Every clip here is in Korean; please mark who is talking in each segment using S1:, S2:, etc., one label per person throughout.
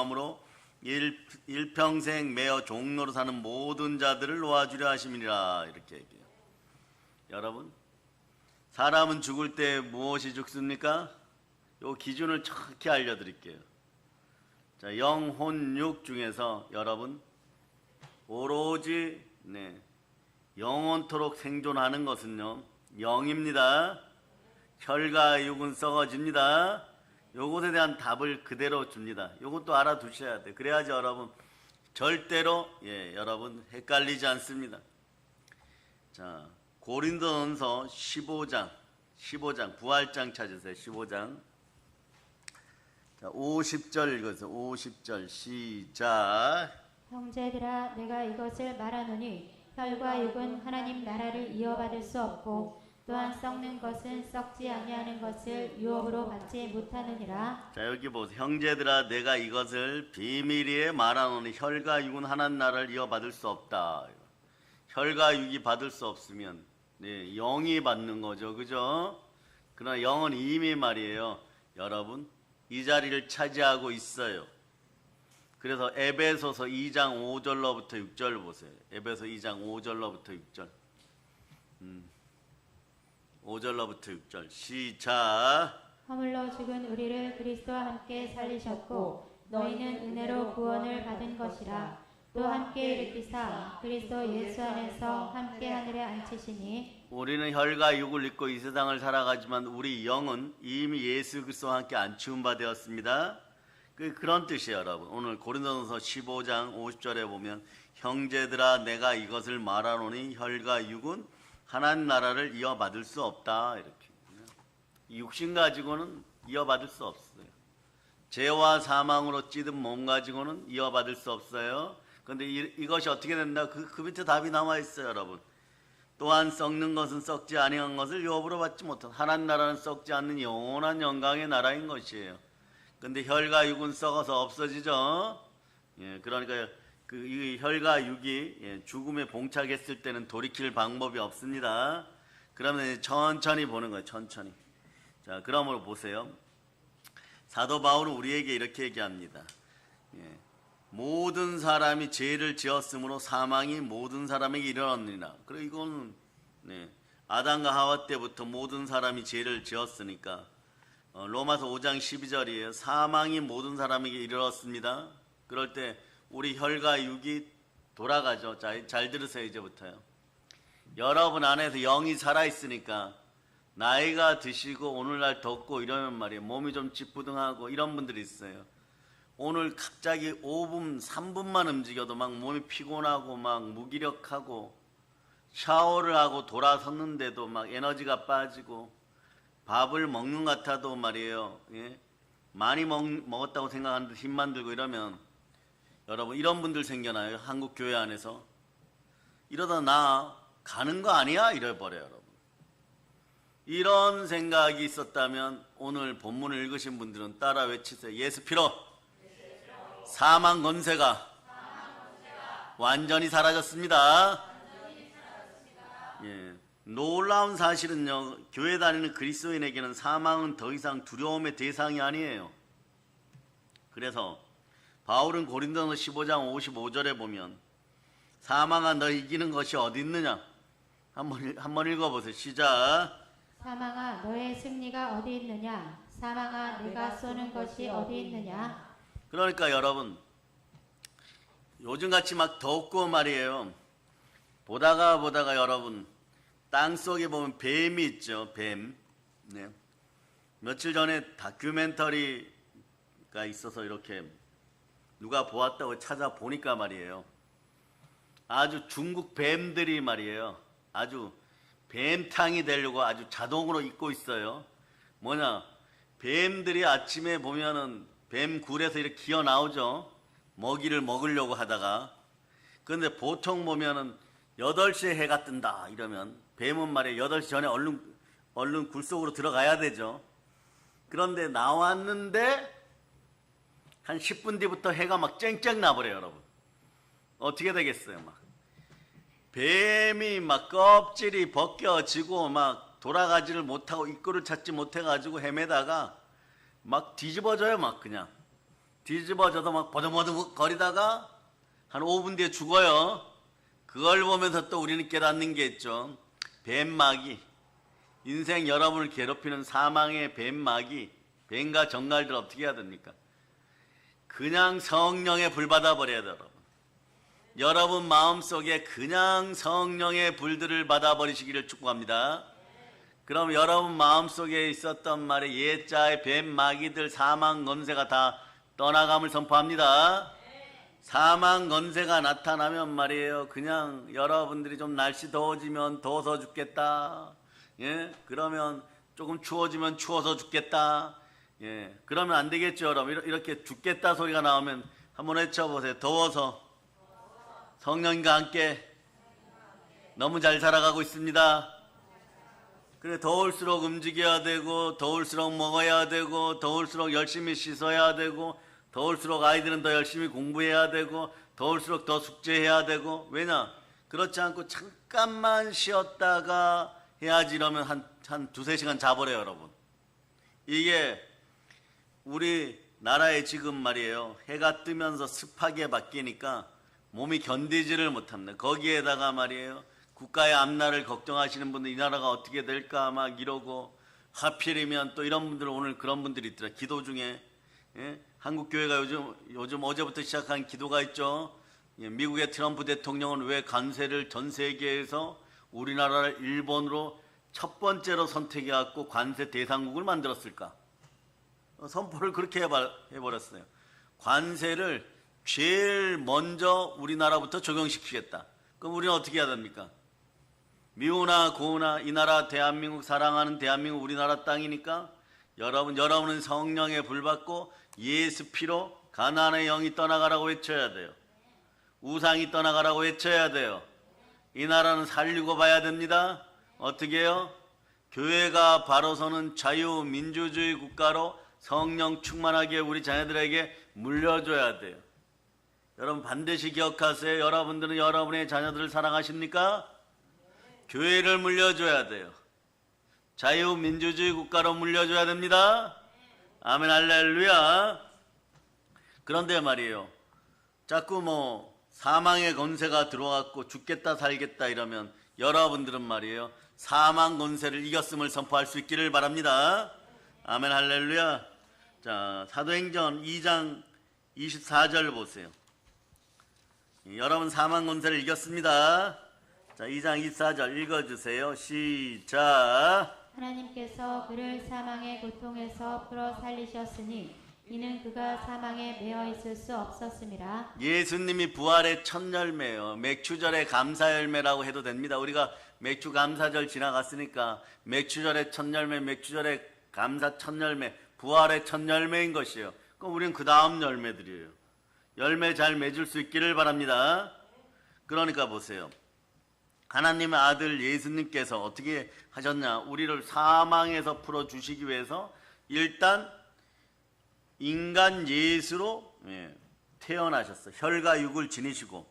S1: 그러므로 일평생 매어 종로로 사는 모든 자들을 놓아주려 하심이니라. 이렇게 얘기해요. 여러분, 사람은 죽을 때 무엇이 죽습니까? 요 기준을 정확히 알려드릴게요. 자, 영, 혼, 육 중에서 여러분 오로지 영원토록 생존하는 것은요 영입니다. 혈과 육은 썩어집니다. 요것에 대한 답을 그대로 줍니다. 요것도 알아두셔야 돼. 그래야지 여러분 절대로 여러분 헷갈리지 않습니다. 자, 고린도전서 15장 부활장 찾으세요. 15장. 자, 50절 읽으세요. 50절 시작.
S2: 형제들아, 내가 이것을 말하노니 혈과 육은 하나님 나라를 이어받을 수 없고 또한 썩는 것은 썩지 아니하는 것을 유업으로 받지 못하느니라.
S1: 자, 여기 보세요. 형제들아, 내가 이것을 비밀리에 말하노니 혈과 육은 하나님 나라를 이어받을 수 없다. 혈과 육이 받을 수 없으면 영이 받는 거죠. 그죠? 그러나 영은 이미 말이에요. 여러분, 이 자리를 차지하고 있어요. 그래서 에베소서 2장 5절로부터 6절 보세요. 에베소 2장 5절로부터 6절. 5절로부터 6절 시작.
S2: 허물로 죽은 우리를 그리스도와 함께 살리셨고 너희는 은혜로 구원을 받은 것이라. 또 함께 일으키사 그리스도 예수 안에서 함께 하늘에 앉히시니
S1: 우리는 혈과 육을 입고 이 세상을 살아가지만 우리 영은 이미 예수 그리스도와 함께 안치운 바 되었습니다. 그런 뜻이에요. 여러분, 오늘 고린도전서 15장 50절에 보면 형제들아, 내가 이것을 말하노니 혈과 육은 하나님 나라를 이어받을 수 없다. 이렇게 육신 가지고는 이어받을 수 없어요. 죄와 사망으로 찌든 몸 가지고는 이어받을 수 없어요. 그런데 이것이 어떻게 된다? 그 밑에 답이 남아 있어요. 여러분, 또한 썩는 것은 썩지 아니한 것을 유업으로 받지 못한 하나님 나라는 썩지 않는 영원한 영광의 나라인 것이에요. 근데 혈과 육은 썩어서 없어지죠. 그러니까 이 혈과 육이 죽음에 봉착했을 때는 돌이킬 방법이 없습니다. 그러면 천천히 보는 거예요. 천천히. 자, 그러므로 보세요. 사도 바울은 우리에게 이렇게 얘기합니다. 모든 사람이 죄를 지었으므로 사망이 모든 사람에게 이르렀느니라. 그리고 이거는 아담과 하와 때부터 모든 사람이 죄를 지었으니까 로마서 5장 12절이에요. 사망이 모든 사람에게 이르렀습니다. 그럴 때 우리 혈과 육이 돌아가죠. 잘 들으세요. 이제부터요. 여러분 안에서 영이 살아있으니까 나이가 드시고 오늘날 덥고 이러면 말이에요. 몸이 좀 찌뿌둥하고 이런 분들이 있어요. 오늘 갑자기 5분, 3분만 움직여도 막 몸이 피곤하고 막 무기력하고 샤워를 하고 돌아섰는데도 막 에너지가 빠지고 밥을 먹는 것 같아도 말이에요. 많이 먹었다고 생각하는데 힘만 들고 이러면 여러분 이런 분들 생겨나요. 한국 교회 안에서. 이러다 나 가는 거 아니야? 이래버려요. 여러분. 이런 생각이 있었다면 오늘 본문을 읽으신 분들은 따라 외치세요. 예수 피로 사망 권세가 완전히 사라졌습니다. 놀라운 사실은요, 교회 다니는 그리스도인에게는 사망은 더 이상 두려움의 대상이 아니에요. 그래서 바울은 고린도전서 15장 55절에 보면 사망아, 너 이기는 것이 어디 있느냐? 한번 읽어보세요. 시작.
S2: 사망아, 너의 승리가 어디 있느냐? 사망아, 내가 쏘는 것이 어디 있느냐?
S1: 그러니까 여러분, 요즘같이 막 덥고 말이에요. 보다가 여러분, 땅속에 보면 뱀이 있죠. 뱀. 며칠 전에 다큐멘터리가 있어서 이렇게 누가 보았다고 찾아보니까 말이에요. 아주 중국 뱀들이 말이에요. 아주 뱀탕이 되려고 아주 자동으로 입고 있어요. 뭐냐, 뱀들이 아침에 보면은 뱀 굴에서 이렇게 기어 나오죠. 먹이를 먹으려고 하다가. 그런데 보통 보면은 8시에 해가 뜬다 이러면 뱀은 말이에요. 8시 전에 얼른 굴 속으로 들어가야 되죠. 그런데 나왔는데 한 10분 뒤부터 해가 막 쨍쨍 나버려요. 여러분. 어떻게 되겠어요? 막 뱀이 막 껍질이 벗겨지고 막 돌아가지를 못하고 입구를 찾지 못해가지고 헤매다가 막 뒤집어져요. 막 그냥 뒤집어져서 막 버덕버덕 거리다가 한 5분 뒤에 죽어요. 그걸 보면서 또 우리는 깨닫는 게 있죠. 뱀마귀, 인생 여러분을 괴롭히는 사망의 뱀마귀, 뱀과 정갈들 어떻게 해야 됩니까? 그냥 성령의 불 받아버려야 돼요. 여러분 마음속에 그냥 성령의 불들을 받아버리시기를 축복합니다. 그럼 여러분 마음속에 있었던 말에 옛자의 뱀마귀들, 사망 권세가 다 떠나감을 선포합니다. 사망 권세가 나타나면 말이에요, 그냥 여러분들이 좀 날씨 더워지면 더워서 죽겠다, 예, 그러면 조금 추워지면 추워서 죽겠다, 예, 그러면 안 되겠죠. 여러분 이렇게 죽겠다 소리가 나오면 한번 외쳐보세요. 더워서 성령과 함께 너무 잘 살아가고 있습니다. 그래, 더울수록 움직여야 되고, 더울수록 먹어야 되고, 더울수록 열심히 씻어야 되고, 더울수록 아이들은 더 열심히 공부해야 되고, 더울수록 더 숙제해야 되고. 왜냐? 그렇지 않고 잠깐만 쉬었다가 해야지. 이러면 한 두세 시간 자버려요. 여러분, 이게 우리 나라에 지금 말이에요, 해가 뜨면서 습하게 바뀌니까 몸이 견디지를 못합니다. 거기에다가 말이에요, 국가의 앞날을 걱정하시는 분들, 이 나라가 어떻게 될까 막 이러고, 하필이면 또 이런 분들, 오늘 그런 분들이 있더라. 기도 중에, 예? 한국 교회가 요즘 어제부터 시작한 기도가 있죠. 예, 미국의 트럼프 대통령은 왜 관세를 전 세계에서 우리나라를 일본으로 첫 번째로 선택해갖고 관세 대상국을 만들었을까? 선포를 그렇게 해버렸어요. 관세를 제일 먼저 우리나라부터 적용시키겠다. 그럼 우리는 어떻게 해야 됩니까? 미우나 고우나 이 나라 대한민국, 사랑하는 대한민국 우리나라 땅이니까 여러분은 성령의 불 받고 예수 피로 가나안의 영이 떠나가라고 외쳐야 돼요. 우상이 떠나가라고 외쳐야 돼요. 이 나라는 살리고 봐야 됩니다. 어떻게 해요? 교회가 바로 서는 자유민주주의 국가로 성령 충만하게 우리 자녀들에게 물려줘야 돼요. 여러분 반드시 기억하세요. 여러분들은 여러분의 자녀들을 사랑하십니까? 교회를 물려줘야 돼요. 자유민주주의 국가로 물려줘야 됩니다. 아멘, 할렐루야. 그런데 말이에요, 자꾸 뭐 사망의 권세가 들어왔고 죽겠다 살겠다 이러면 여러분들은 말이에요, 사망 권세를 이겼음을 선포할 수 있기를 바랍니다. 아멘, 할렐루야. 자, 사도행전 2장 24절 보세요. 여러분 사망 권세를 이겼습니다. 자, 2장 24절 읽어주세요. 시작.
S2: 하나님께서 그를 사망의 고통에서 풀어 살리셨으니 이는 그가 사망에 매어 있을 수 없었음이라.
S1: 예수님이 부활의 첫 열매요. 맥추절의 감사 열매라고 해도 됩니다. 우리가 맥주 감사절 지나갔으니까 맥추절의 첫 열매, 맥추절의 감사 첫 열매, 부활의 첫 열매인 것이에요. 그럼 우리는 그 다음 열매들이에요. 열매 잘 맺을 수 있기를 바랍니다. 그러니까 보세요, 하나님의 아들 예수님께서 어떻게 하셨냐? 우리를 사망에서 풀어주시기 위해서 일단 인간 예수로 태어나셨어요. 혈과 육을 지니시고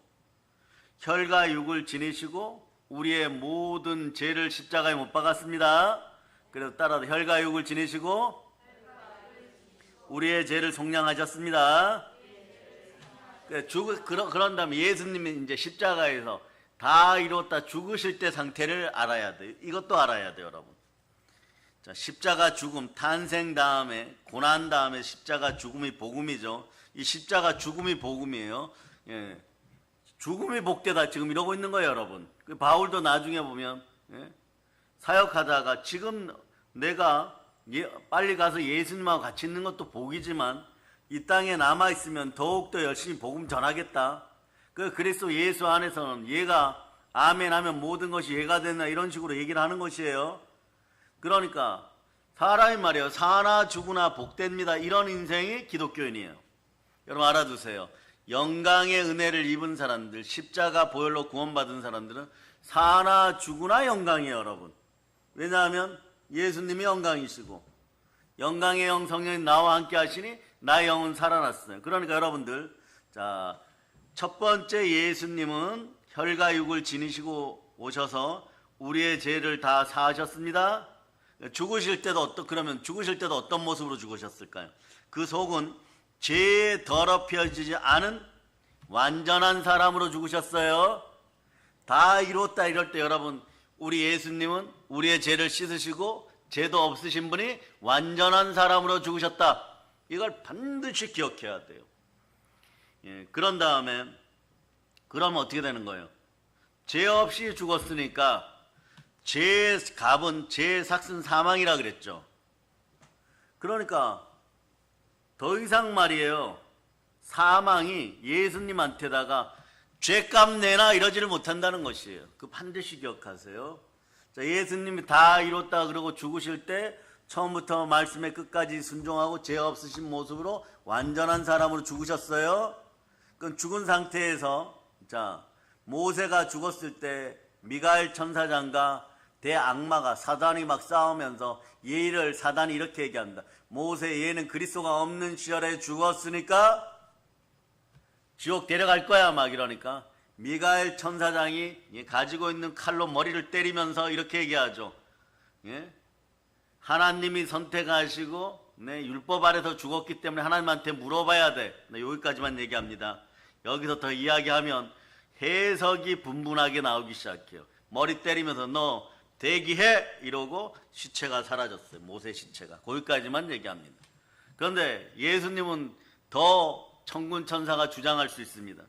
S1: 우리의 모든 죄를 십자가에 못 박았습니다. 그래서 따라서 혈과 육을 지니시고 우리의 죄를 속량하셨습니다. 그런 다음에 예수님이 이제 십자가에서 다 이뤘다 죽으실 때 상태를 알아야 돼요. 이것도 알아야 돼요, 여러분. 자, 십자가 죽음, 탄생 다음에, 고난 다음에 십자가 죽음이 복음이죠. 이 십자가 죽음이 복음이에요. 예. 죽음이 복되다 지금 이러고 있는 거예요, 여러분. 바울도 나중에 보면 사역하다가 지금 내가 빨리 가서 예수님하고 같이 있는 것도 복이지만 이 땅에 남아있으면 더욱더 열심히 복음 전하겠다. 그리스도 예수 안에서는 얘가 아멘 하면 모든 것이 얘가 된다, 이런 식으로 얘기를 하는 것이에요. 그러니까 사람이 말이에요, 사나 죽으나 복됩니다. 이런 인생이 기독교인이에요. 여러분 알아두세요. 영광의 은혜를 입은 사람들, 십자가 보혈로 구원받은 사람들은 사나 죽으나 영광이에요, 여러분. 왜냐하면 예수님이 영광이시고 영광의 영 성령이 나와 함께 하시니 나의 영은 살아났어요. 그러니까 여러분들, 자, 첫 번째 예수님은 혈과 육을 지니시고 오셔서 우리의 죄를 다 사하셨습니다. 죽으실 때도 어떤 모습으로 죽으셨을까요? 그 속은 죄에 더럽혀지지 않은 완전한 사람으로 죽으셨어요. 다 이뤘다 이럴 때 여러분, 우리 예수님은 우리의 죄를 씻으시고 죄도 없으신 분이 완전한 사람으로 죽으셨다. 이걸 반드시 기억해야 돼요. 예, 그런 다음에 그러면 어떻게 되는 거예요? 죄 없이 죽었으니까 죄의 값은 죄의 삭은 사망이라 그랬죠. 그러니까 더 이상 말이에요, 사망이 예수님한테다가 죄값 내나 이러지를 못한다는 것이에요. 그 반드시 기억하세요. 자, 예수님이 다 이뤘다 그러고 죽으실 때 처음부터 말씀의 끝까지 순종하고 죄 없으신 모습으로 완전한 사람으로 죽으셨어요. 그 죽은 상태에서, 자, 모세가 죽었을 때 미가엘 천사장과 대악마가, 사단이 막 싸우면서 얘를, 사단이 이렇게 얘기합니다. 모세, 얘는 그리스도가 없는 시절에 죽었으니까 지옥 데려갈 거야, 막 이러니까 미가엘 천사장이 가지고 있는 칼로 머리를 때리면서 이렇게 얘기하죠. 예? 하나님이 선택하시고 율법 아래서 죽었기 때문에 하나님한테 물어봐야 돼. 여기까지만 얘기합니다. 여기서 더 이야기하면 해석이 분분하게 나오기 시작해요. 머리 때리면서 너 대기해 이러고 시체가 사라졌어요. 모세 시체가. 거기까지만 얘기합니다. 그런데 예수님은 더 천군 천사가 주장할 수 있습니다.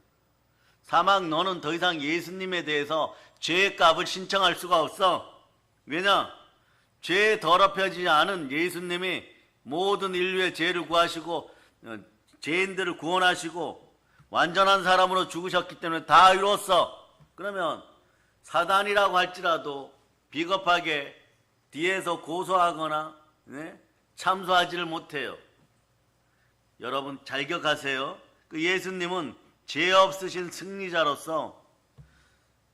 S1: 사망, 너는 더 이상 예수님에 대해서 죄의 값을 신청할 수가 없어. 왜냐? 죄에 더럽혀지지 않은 예수님이 모든 인류의 죄를 구하시고 죄인들을 구원하시고 완전한 사람으로 죽으셨기 때문에 다 이루었어. 그러면 사단이라고 할지라도 비겁하게 뒤에서 고소하거나 참소하지를 못해요. 여러분 잘 기억하세요. 그 예수님은 죄 없으신 승리자로서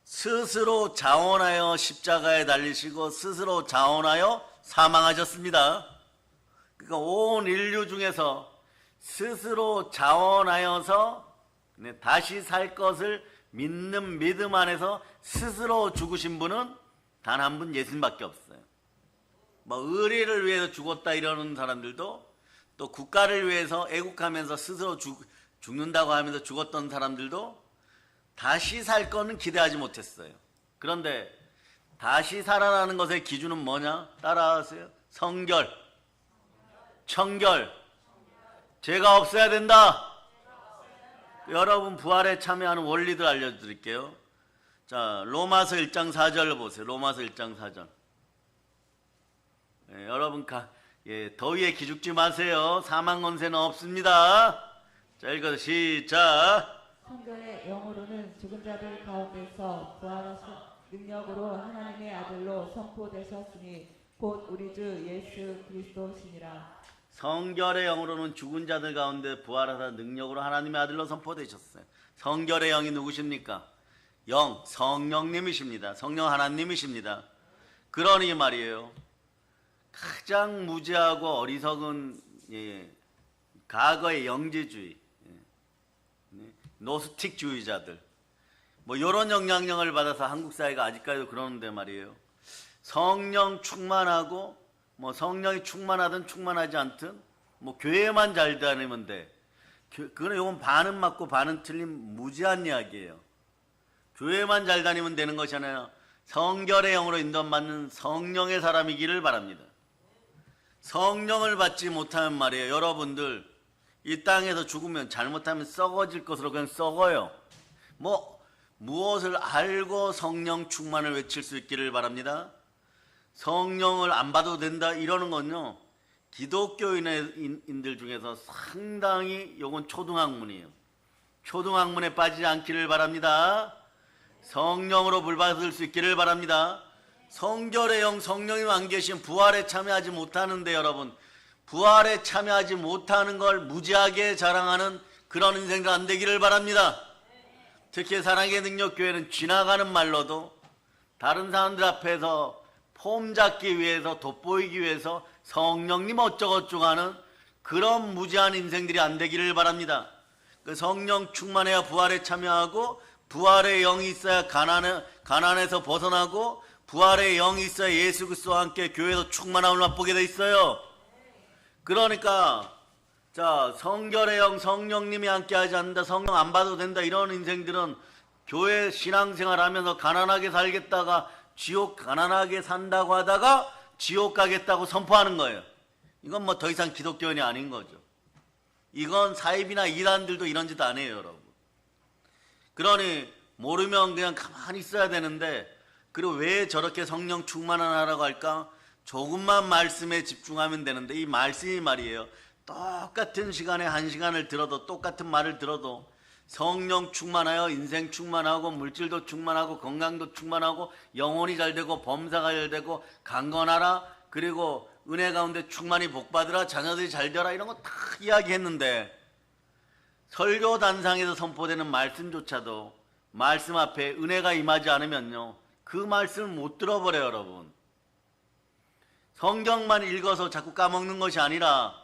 S1: 스스로 자원하여 십자가에 달리시고 스스로 자원하여 사망하셨습니다. 그러니까 온 인류 중에서 스스로 자원하여서 다시 살 것을 믿는 믿음 안에서 스스로 죽으신 분은 단 한 분 예수님밖에 없어요. 뭐 의리를 위해서 죽었다 이러는 사람들도, 또 국가를 위해서 애국하면서 스스로 죽는다고 하면서 죽었던 사람들도 다시 살 거는 기대하지 못했어요. 그런데 다시 살아나는 것의 기준은 뭐냐? 따라하세요. 성결, 청결, 죄가 없어야 된다. 여러분 부활에 참여하는 원리들 알려드릴게요. 자, 로마서 1장 4절 보세요. 로마서 1장 4절. 예, 여러분 더위에 기죽지 마세요. 사망 권세는 없습니다. 자, 읽어서 시작.
S3: 성결의 영으로는 죽은 자들 가운데서 부활하신 능력으로 하나님의 아들로 선포되셨으니 곧 우리 주 예수 그리스도시니라.
S1: 성결의 영으로는 죽은 자들 가운데 부활하사 능력으로 하나님의 아들로 선포되셨어요. 성결의 영이 누구십니까? 영, 성령님이십니다. 성령 하나님이십니다. 그러니 말이에요, 가장 무지하고 어리석은 과거의 영지주의, 노스틱주의자들, 뭐 이런 영향력을 받아서 한국 사회가 아직까지도 그러는데 말이에요, 성령 충만하고 뭐 성령이 충만하든 충만하지 않든 뭐 교회만 잘 다니면 돼. 그건 요건 반은 맞고 반은 틀린 무지한 이야기예요. 교회만 잘 다니면 되는 것이잖아요. 성결의 영으로 인도받는 성령의 사람이기를 바랍니다. 성령을 받지 못하면 말이에요, 여러분들 이 땅에서 죽으면 잘못하면 썩어질 것으로 그냥 썩어요. 무엇을 알고 성령 충만을 외칠 수 있기를 바랍니다. 성령을 안 받아도 된다 이러는 건요, 기독교인들 중에서 상당히 요건 초등학문이에요. 초등학문에 빠지지 않기를 바랍니다. 성령으로 불받을 수 있기를 바랍니다. 성결의 영, 성령이 안 계시면 부활에 참여하지 못하는데, 여러분 부활에 참여하지 못하는 걸 무지하게 자랑하는 그런 인생들 안 되기를 바랍니다. 특히 사랑의 능력교회는 지나가는 말로도 다른 사람들 앞에서 폼 잡기 위해서, 돋보이기 위해서 성령님 어쩌고저쩌고 하는 그런 무지한 인생들이 안 되기를 바랍니다. 그 성령 충만해야 부활에 참여하고, 부활의 영이 있어야 가난에서 벗어나고, 부활의 영이 있어야 예수 그리스도와 함께 교회에서 충만함을 맛보게 돼 있어요. 그러니까 자, 성결의 영, 성령님이 함께하지 않는다, 성령 안 봐도 된다, 이런 인생들은 교회 신앙생활 하면서 가난하게 살겠다가 지옥 가난하게 산다고 하다가 지옥 가겠다고 선포하는 거예요. 이건 뭐 더 이상 기독교인이 아닌 거죠. 이건 사입이나 이단들도 이런 짓 안 해요, 여러분. 그러니 모르면 그냥 가만히 있어야 되는데, 그리고 왜 저렇게 성령 충만하라고 할까? 조금만 말씀에 집중하면 되는데, 이 말씀이 말이에요, 똑같은 시간에 한 시간을 들어도, 똑같은 말을 들어도 성령 충만하여 인생 충만하고 물질도 충만하고 건강도 충만하고 영혼이 잘 되고 범사가 잘 되고 강건하라, 그리고 은혜 가운데 충만히 복받으라, 자녀들이 잘 되라, 이런 거 다 이야기했는데, 설교 단상에서 선포되는 말씀조차도 말씀 앞에 은혜가 임하지 않으면요, 그 말씀을 못 들어버려요, 여러분. 성경만 읽어서 자꾸 까먹는 것이 아니라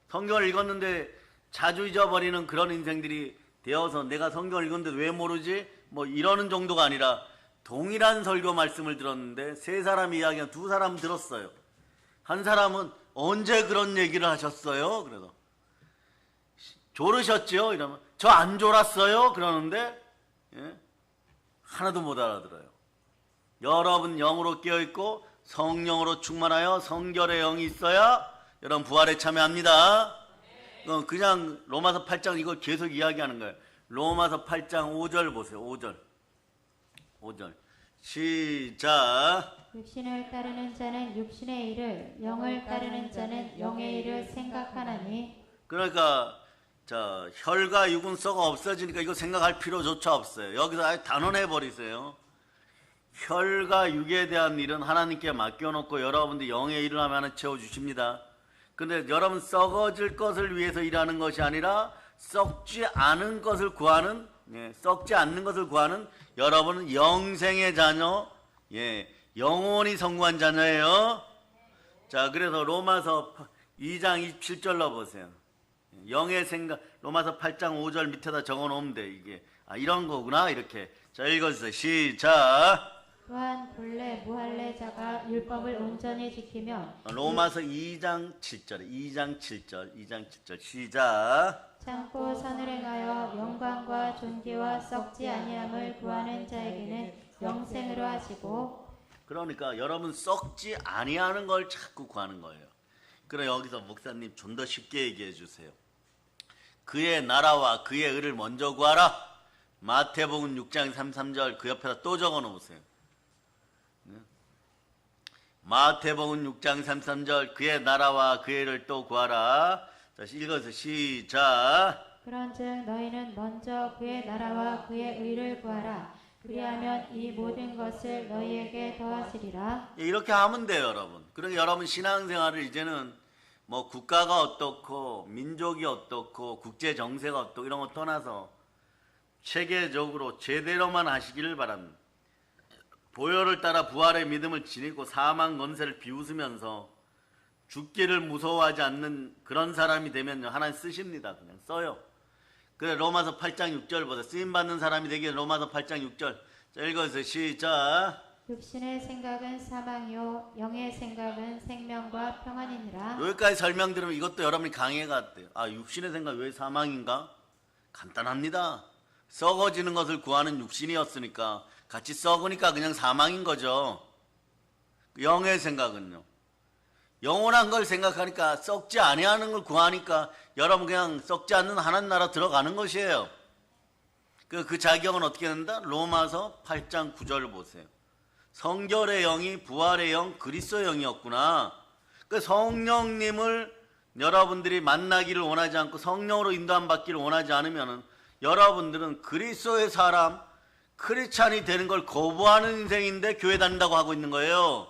S1: 성경을 읽었는데 자주 잊어버리는 그런 인생들이 되어서 내가 성경을 읽었는데 왜 모르지? 뭐 이러는 정도가 아니라, 동일한 설교 말씀을 들었는데 세 사람이 이야기한 두 사람 들었어요. 한 사람은 언제 그런 얘기를 하셨어요? 그래서 졸으셨죠? 이러면 저 안 졸았어요? 그러는데 하나도 못 알아들어요. 여러분 영으로 깨어있고 성령으로 충만하여 성결의 영이 있어야 여러분 부활에 참여합니다. 그냥 로마서 8장 이걸 계속 이야기하는 거예요. 로마서 8장 5절 보세요. 5절 시작.
S2: 육신을 따르는 자는 육신의 일을, 영을 따르는 자는 영의 일을 생각하나니.
S1: 그러니까 자, 혈과 육은 썩어 없어지니까 이거 생각할 필요조차 없어요. 여기서 아예 단언해 버리세요. 혈과 육에 대한 일은 하나님께 맡겨놓고 여러분들 영의 일을 하면 채워주십니다. 근데 여러분 썩어질 것을 위해서 일하는 것이 아니라 썩지 않은 것을 구하는, 썩지 않는 것을 구하는 여러분은 영생의 자녀, 영원히 성공한 자녀예요. 자, 그래서 로마서 2장 27절로 보세요. 영의 생각, 로마서 8장 5절 밑에다 적어 놓으면 돼. 이게 이런 거구나, 이렇게. 자, 읽어주세요. 시작.
S2: 또한 본래 무할례자가 율법을 온전히 지키면
S1: 로마서 2장 7절, 2장 7절 시작.
S2: 참고 선을 행하여 영광과 존귀와 썩지 아니함을 구하는 자에게는 영생으로 하시고.
S1: 그러니까 여러분 썩지 아니하는 걸 자꾸 구하는 거예요. 그럼 여기서 목사님 좀 더 쉽게 얘기해 주세요. 그의 나라와 그의 의를 먼저 구하라. 마태복음 6장 33절 그 옆에다 또 적어 놓으세요. 마태복음 6장 33절 그의 나라와 그의 의를 또 구하라. 자, 읽어서 시작.
S2: 그런즉 너희는 먼저 그의 나라와 그의 의를 구하라. 그리하면 이 모든 것을 너희에게 더하시리라.
S1: 이렇게 하면 돼요, 여러분. 그러니까 여러분 신앙생활을 이제는 뭐 국가가 어떻고 민족이 어떻고 국제 정세가 어떻고 이런 거 떠나서 체계적으로 제대로만 하시기를 바랍니다. 보혈을 따라 부활의 믿음을 지니고 사망 권세를 비웃으면서 죽기를 무서워하지 않는 그런 사람이 되면 하나님 쓰십니다. 그냥 써요. 그래, 로마서 8장 6절 보세요. 쓰임받는 사람이 되기에 로마서 8장 6절. 자, 읽어주세요. 시작.
S2: 육신의 생각은 사망이요 영의 생각은 생명과 평안이니라.
S1: 여기까지 설명 들으면 이것도 여러분이 강해가 돼요. 육신의 생각 왜 사망인가? 간단합니다. 썩어지는 것을 구하는 육신이었으니까 같이 썩으니까 그냥 사망인 거죠. 영의 생각은요, 영원한 걸 생각하니까 썩지 아니하는 걸 구하니까 여러분 그냥 썩지 않는 하나님 나라 들어가는 것이에요. 그 자격은 어떻게 된다? 로마서 8장 9절 보세요. 성결의 영이 부활의 영, 그리스도의 영이었구나. 그 성령님을 여러분들이 만나기를 원하지 않고 성령으로 인도함 받기를 원하지 않으면은 여러분들은 그리스도의 사람, 크리스찬이 되는 걸 거부하는 인생인데 교회 다닌다고 하고 있는 거예요.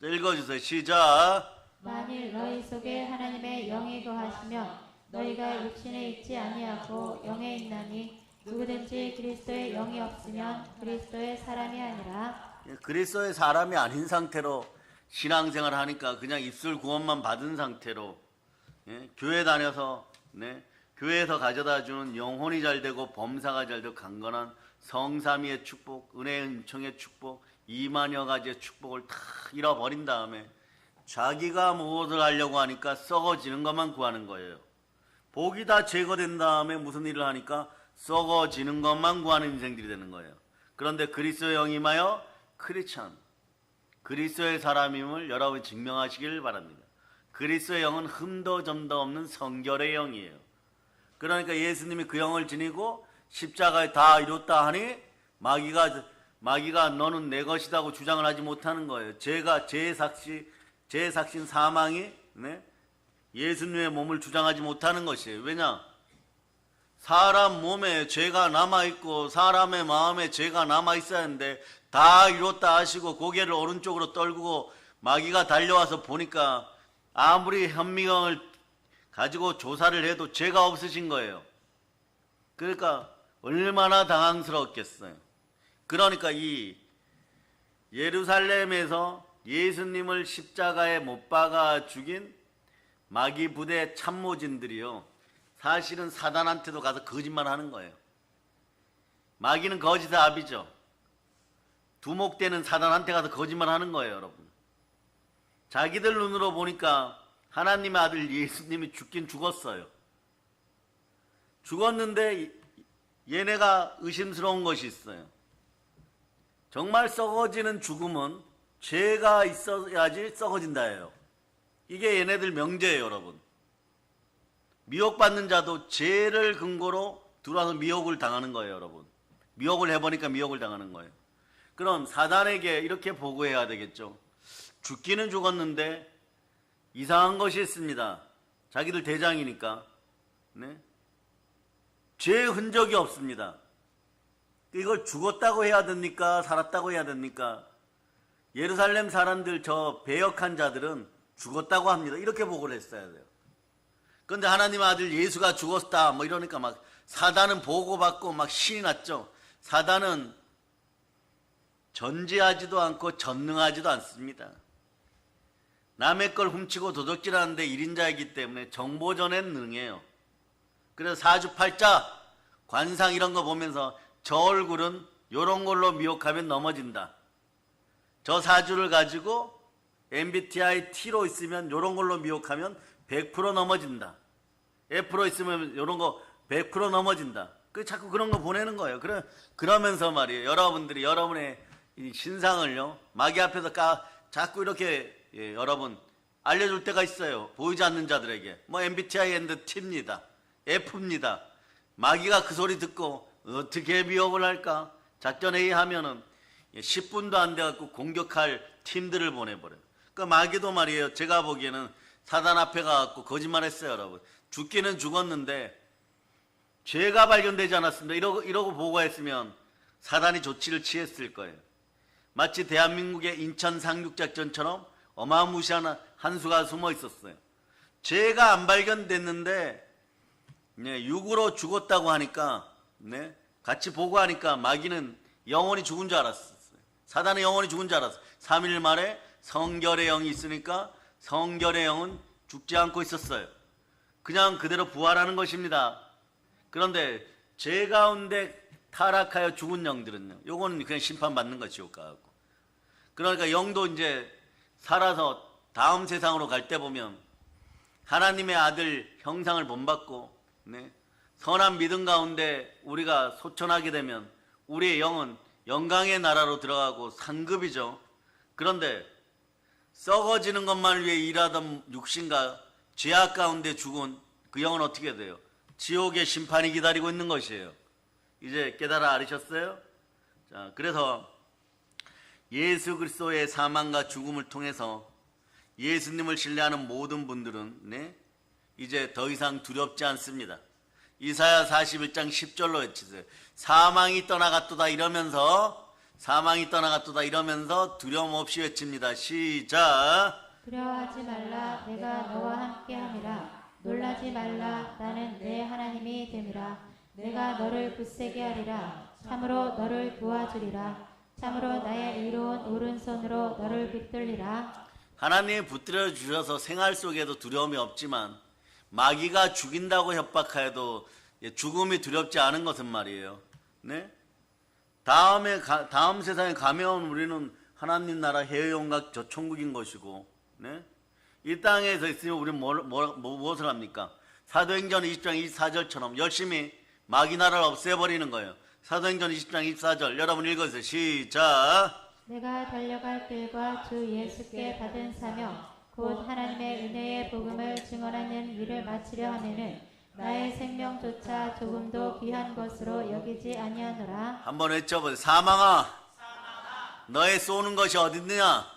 S1: 자, 읽어주세요. 시작.
S2: 만일 너희 속에 하나님의 영이 거하시면 너희가 육신에 있지 아니하고 영에 있나니 누구든지 그리스도의 영이 없으면 그리스도의 사람이 아니라.
S1: 그리스도의 사람이 아닌 상태로 신앙생활을 하니까 그냥 입술 구원만 받은 상태로 교회 다녀서 교회에서 가져다 주는 영혼이 잘 되고 범사가 잘 되고 강건한 성삼위의 축복, 은혜의 은총의 축복, 2만여 가지의 축복을 다 잃어버린 다음에 자기가 무엇을 하려고 하니까 썩어지는 것만 구하는 거예요. 복이 다 제거된 다음에 무슨 일을 하니까 썩어지는 것만 구하는 인생들이 되는 거예요. 그런데 그리스도의 영이 임하여 크리스찬, 그리스도의 사람임을 여러분이 증명하시길 바랍니다. 그리스도의 영은 흠도 점도 없는 성결의 영이에요. 그러니까 예수님이 그 영을 지니고 십자가에 다 이뤘다 하니 마귀가 너는 내 것이다고 주장을 하지 못하는 거예요. 제 삭신 사망이 예수님의 몸을 주장하지 못하는 것이에요. 왜냐? 사람 몸에 죄가 남아있고 사람의 마음에 죄가 남아있어야 하는데 다 이뤘다 하시고 고개를 오른쪽으로 떨구고 마귀가 달려와서 보니까 아무리 현미경을 가지고 조사를 해도 죄가 없으신 거예요. 그러니까 얼마나 당황스러웠겠어요. 그러니까 이 예루살렘에서 예수님을 십자가에 못 박아 죽인 마귀 부대 참모진들이요, 사실은 사단한테도 가서 거짓말하는 거예요. 마귀는 거짓의 아비죠. 두목되는 사단한테 가서 거짓말하는 거예요, 여러분. 자기들 눈으로 보니까 하나님의 아들 예수님이 죽긴 죽었어요. 죽었는데 얘네가 의심스러운 것이 있어요. 정말 썩어지는 죽음은 죄가 있어야지 썩어진다예요. 이게 얘네들 명제예요, 여러분. 미혹받는 자도 죄를 근거로 들어와서 미혹을 당하는 거예요, 여러분. 미혹을 해보니까 미혹을 당하는 거예요. 그럼 사단에게 이렇게 보고해야 되겠죠. 죽기는 죽었는데 이상한 것이 있습니다. 자기들 대장이니까. 죄의 흔적이 없습니다. 이걸 죽었다고 해야 됩니까? 살았다고 해야 됩니까? 예루살렘 사람들 저 배역한 자들은 죽었다고 합니다. 이렇게 보고를 했어야 돼요. 그런데 하나님 아들 예수가 죽었다 뭐 이러니까 막 사단은 보고받고 막 신이 났죠. 사단은 전지하지도 않고 전능하지도 않습니다. 남의 걸 훔치고 도둑질하는데 1인자이기 때문에 정보전엔 능해요. 그래서 사주팔자, 관상 이런 거 보면서 저 얼굴은 이런 걸로 미혹하면 넘어진다. 저 사주를 가지고 MBTI T로 있으면 이런 걸로 미혹하면 100% 넘어진다. F로 있으면 이런 거 100% 넘어진다. 자꾸 그런 거 보내는 거예요. 그러면서 말이에요. 여러분들이 여러분의 이 신상을요, 마귀 앞에서 자꾸 이렇게 여러분 알려줄 때가 있어요. 보이지 않는 자들에게. 뭐 MBTI and T입니다. F입니다. 마귀가 그 소리 듣고 어떻게 미혹을 할까? 작전회의 하면은 10분도 안 돼갖고 공격할 팀들을 보내버려요. 그러니까 마귀도 말이에요. 제가 보기에는 사단 앞에 가갖고 거짓말 했어요, 여러분. 죽기는 죽었는데 죄가 발견되지 않았습니다. 이러고 보고했으면 사단이 조치를 취했을 거예요. 마치 대한민국의 인천 상륙작전처럼 어마무시한 한 수가 숨어 있었어요. 죄가 안 발견됐는데 육으로 죽었다고 하니까 같이 보고하니까 마귀는 영원히 죽은 줄 알았어요. 사단은 영원히 죽은 줄 알았어요. 3일 만에 성결의 영이 있으니까 성결의 영은 죽지 않고 있었어요. 그냥 그대로 부활하는 것입니다. 그런데 죄 가운데 타락하여 죽은 영들은요, 요거는 그냥 심판받는 거죠, 지옥 가고. 그러니까 영도 이제 살아서 다음 세상으로 갈 때 보면 하나님의 아들 형상을 본받고 선한 믿음 가운데 우리가 소천하게 되면 우리의 영은 영광의 나라로 들어가고 상급이죠. 그런데 썩어지는 것만 위해 일하던 육신과 죄악 가운데 죽은 그 영은 어떻게 돼요? 지옥의 심판이 기다리고 있는 것이에요. 이제 깨달아 알으셨어요? 자, 그래서 예수 그리스도의 사망과 죽음을 통해서 예수님을 신뢰하는 모든 분들은 이제 더 이상 두렵지 않습니다. 이사야 41장 10절로 외치세요. 사망이 떠나갔도다 이러면서 두려움 없이 외칩니다. 시작.
S2: 두려워하지 말라. 내가 너와 함께함이라. 놀라지 말라. 나는 내 하나님이 됨이라. 내가 너를 굳세게 하리라. 참으로 너를 도와주리라. 참으로 나의 의로운 오른손으로 너를 붙들리라.
S1: 하나님이 붙들어 주셔서 생활 속에도 두려움이 없지만 마귀가 죽인다고 협박하여도 죽음이 두렵지 않은 것은 말이에요. 다음 세상에 가면 우리는 하나님 나라 해외용각 저천국인 것이고, 이 땅에서 있으면 우리는 무엇을 합니까? 사도행전 20장 24절처럼 열심히 마귀 나라를 없애버리는 거예요. 사도행전 20장 24절 여러분 읽어주세요. 시작.
S2: 내가 달려갈 길과 주 예수께 받은 사명 곧 하나님의 은혜의 복음을 증언하는 일을 마치려 하면은 나의 생명조차 조금도 귀한 것으로 여기지 아니하노라.
S1: 한번 외쳐보세요. 사망아, 너의 쏘는 것이 어딨느냐?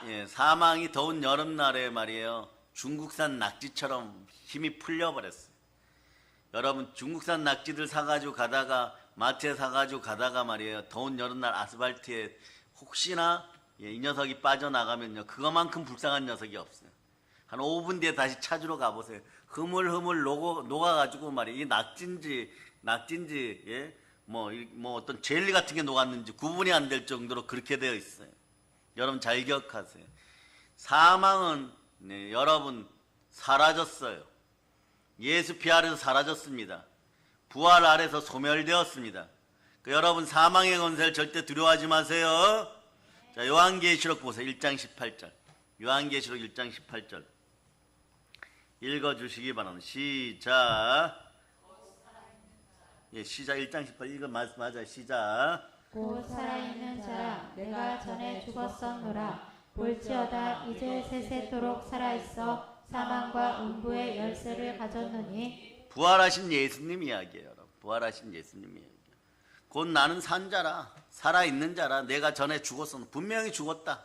S1: 예, 사망이 더운 여름날에 말이에요. 중국산 낙지처럼 힘이 풀려버렸어요. 여러분 중국산 낙지들 사가지고 가다가 마트에 사가지고 가다가 말이에요. 더운 여름날 아스팔트에 혹시나 이 녀석이 빠져나가면요. 그거만큼 불쌍한 녀석이 없어요. 한 5분 뒤에 다시 찾으러 가보세요. 흐물흐물 녹아가지고 말이에요. 이 낙지인지 예? 뭐 어떤 젤리 같은 게 녹았는지 구분이 안 될 정도로 그렇게 되어 있어요. 여러분 잘 기억하세요. 사망은 네, 여러분 사라졌어요. 예수 피 아래서 사라졌습니다. 부활 아래서 소멸되었습니다. 여러분 사망의 권세를 절대 두려워하지 마세요. 자, 요한계시록 보세요. 1장 18절. 요한계시록 1장 18절. 읽어주시기 바랍니다. 시작. 예, 시작 1장 18. 이거 맞아요. 시작.
S2: 곧 살아있는 자라 내가 전에 죽었었노라. 볼지어다 이제 세세토록 살아있어 사망과 음부의 열쇠를 가졌노니.
S1: 부활하신 예수님 이야기예요. 여러분. 부활하신 예수님 이야기. 곧 나는 산 자라, 살아있는 자라. 내가 전에 죽었었노라. 분명히 죽었다.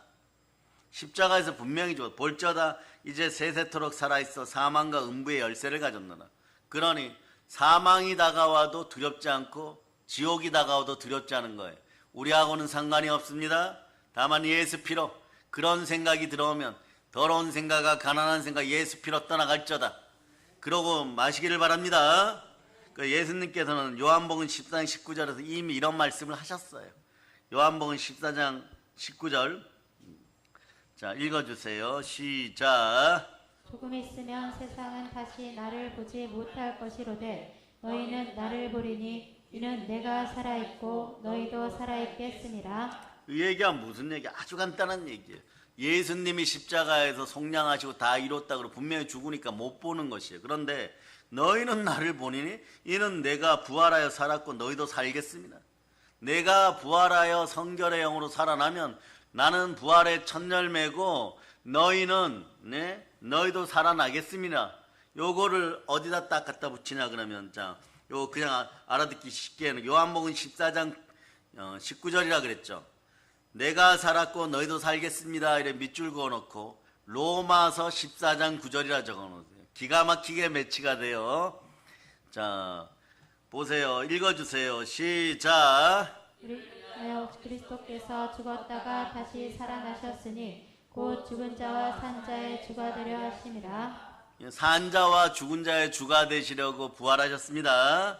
S1: 십자가에서 분명히 죽었다. 볼지어다 이제 세세토록 살아있어 사망과 음부의 열쇠를 가졌노라. 그러니 사망이 다가와도 두렵지 않고 지옥이 다가와도 두렵지 않은 거예요. 우리하고는 상관이 없습니다. 다만 예수 피로 그런 생각이 들어오면 더러운 생각과 가난한 생각 예수 피로 떠나갈저다. 그러고 마시기를 바랍니다. 예수님께서는 요한복음 14장 19절에서 이미 이런 말씀을 하셨어요. 요한복음 14장 19절 자 읽어주세요. 시작.
S2: 조금 있으면 세상은 다시 나를 보지 못할 것이로되 너희는 나를 보리니 이는 내가 살아있고 너희도 살아있겠음이라.
S1: 이 얘기가 무슨 얘기야? 아주 간단한 얘기예요. 예수님이 십자가에서 속량하시고 다 이뤘다고 분명히 죽으니까 못 보는 것이에요. 그런데 너희는 나를 보니니 이는 내가 부활하여 살았고 너희도 살겠습니다. 내가 부활하여 성결의 영으로 살아나면 나는 부활의 첫 열매고 너희는 너희도 살아나겠습니다. 요거를 어디다 딱 갖다 붙이냐 그러면 자, 요 그냥 알아듣기 쉽게는 요한복음 14장 19절이라 그랬죠. 내가 살았고 너희도 살겠습니다. 이래 밑줄 그어놓고 로마서 14장 9절이라 적어놓으세요. 기가 막히게 매치가 돼요. 자 보세요. 읽어주세요. 시작.
S2: 그리스도께서 죽었다가 다시 살아나셨으니 곧 죽은 자와 산 자의 주가 되려 하심이라.
S1: 산 자와 죽은 자의 주가 되시려고 부활하셨습니다.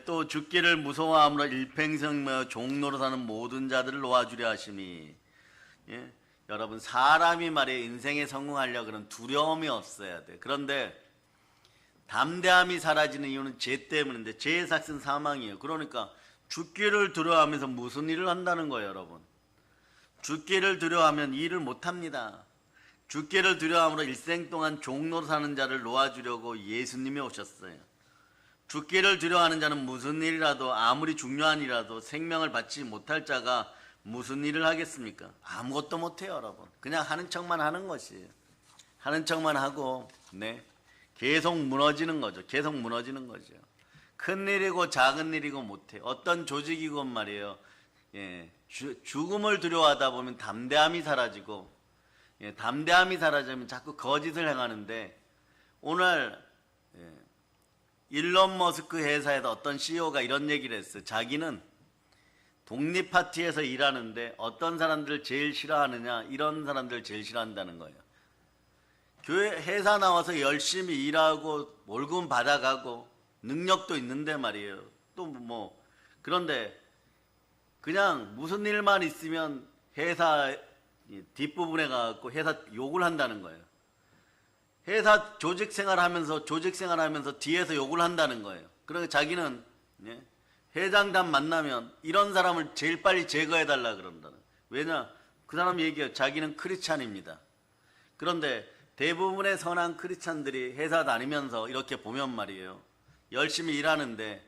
S1: 또 죽기를 무서워함으로 일평생 종로로 사는 모든 자들을 놓아주려 하시니. 예? 여러분 사람이 말이에요. 인생에 성공하려고 그러면 두려움이 없어야 돼. 그런데 담대함이 사라지는 이유는 죄 때문인데 죄의 삭은 사망이에요. 그러니까 죽기를 두려워하면서 무슨 일을 한다는 거예요. 여러분 죽기를 두려워하면 일을 못합니다. 죽기를 두려워함으로 일생 동안 종로로 사는 자를 놓아주려고 예수님이 오셨어요. 죽기를 두려워하는 자는 무슨 일이라도 아무리 중요한 일이라도 생명을 받지 못할 자가 무슨 일을 하겠습니까? 아무것도 못해요. 여러분 그냥 하는 척만 하는 것이에요. 하는 척만 하고 계속 무너지는 거죠. 계속 무너지는 거죠. 큰 일이고 작은 일이고 못해. 어떤 조직이건 말이에요. 죽음을 두려워하다 보면 담대함이 사라지고 담대함이 사라지면 자꾸 거짓을 행하는데 오늘 일론 머스크 회사에서 어떤 CEO가 이런 얘기를 했어요. 자기는 독립파티에서 일하는데 어떤 사람들을 제일 싫어하느냐 이런 사람들을 제일 싫어한다는 거예요. 교회 회사 나와서 열심히 일하고 월급 받아가고 능력도 있는데 말이에요. 또 그런데 그냥 무슨 일만 있으면 회사 뒷부분에 가서 회사 욕을 한다는 거예요. 회사 조직 생활하면서 뒤에서 욕을 한다는 거예요. 그러니까 자기는 회장단 만나면 이런 사람을 제일 빨리 제거해달라 그런다는. 왜냐? 그 사람 얘기해요. 자기는 크리스찬입니다. 그런데 대부분의 선한 크리스찬들이 회사 다니면서 이렇게 보면 말이에요. 열심히 일하는데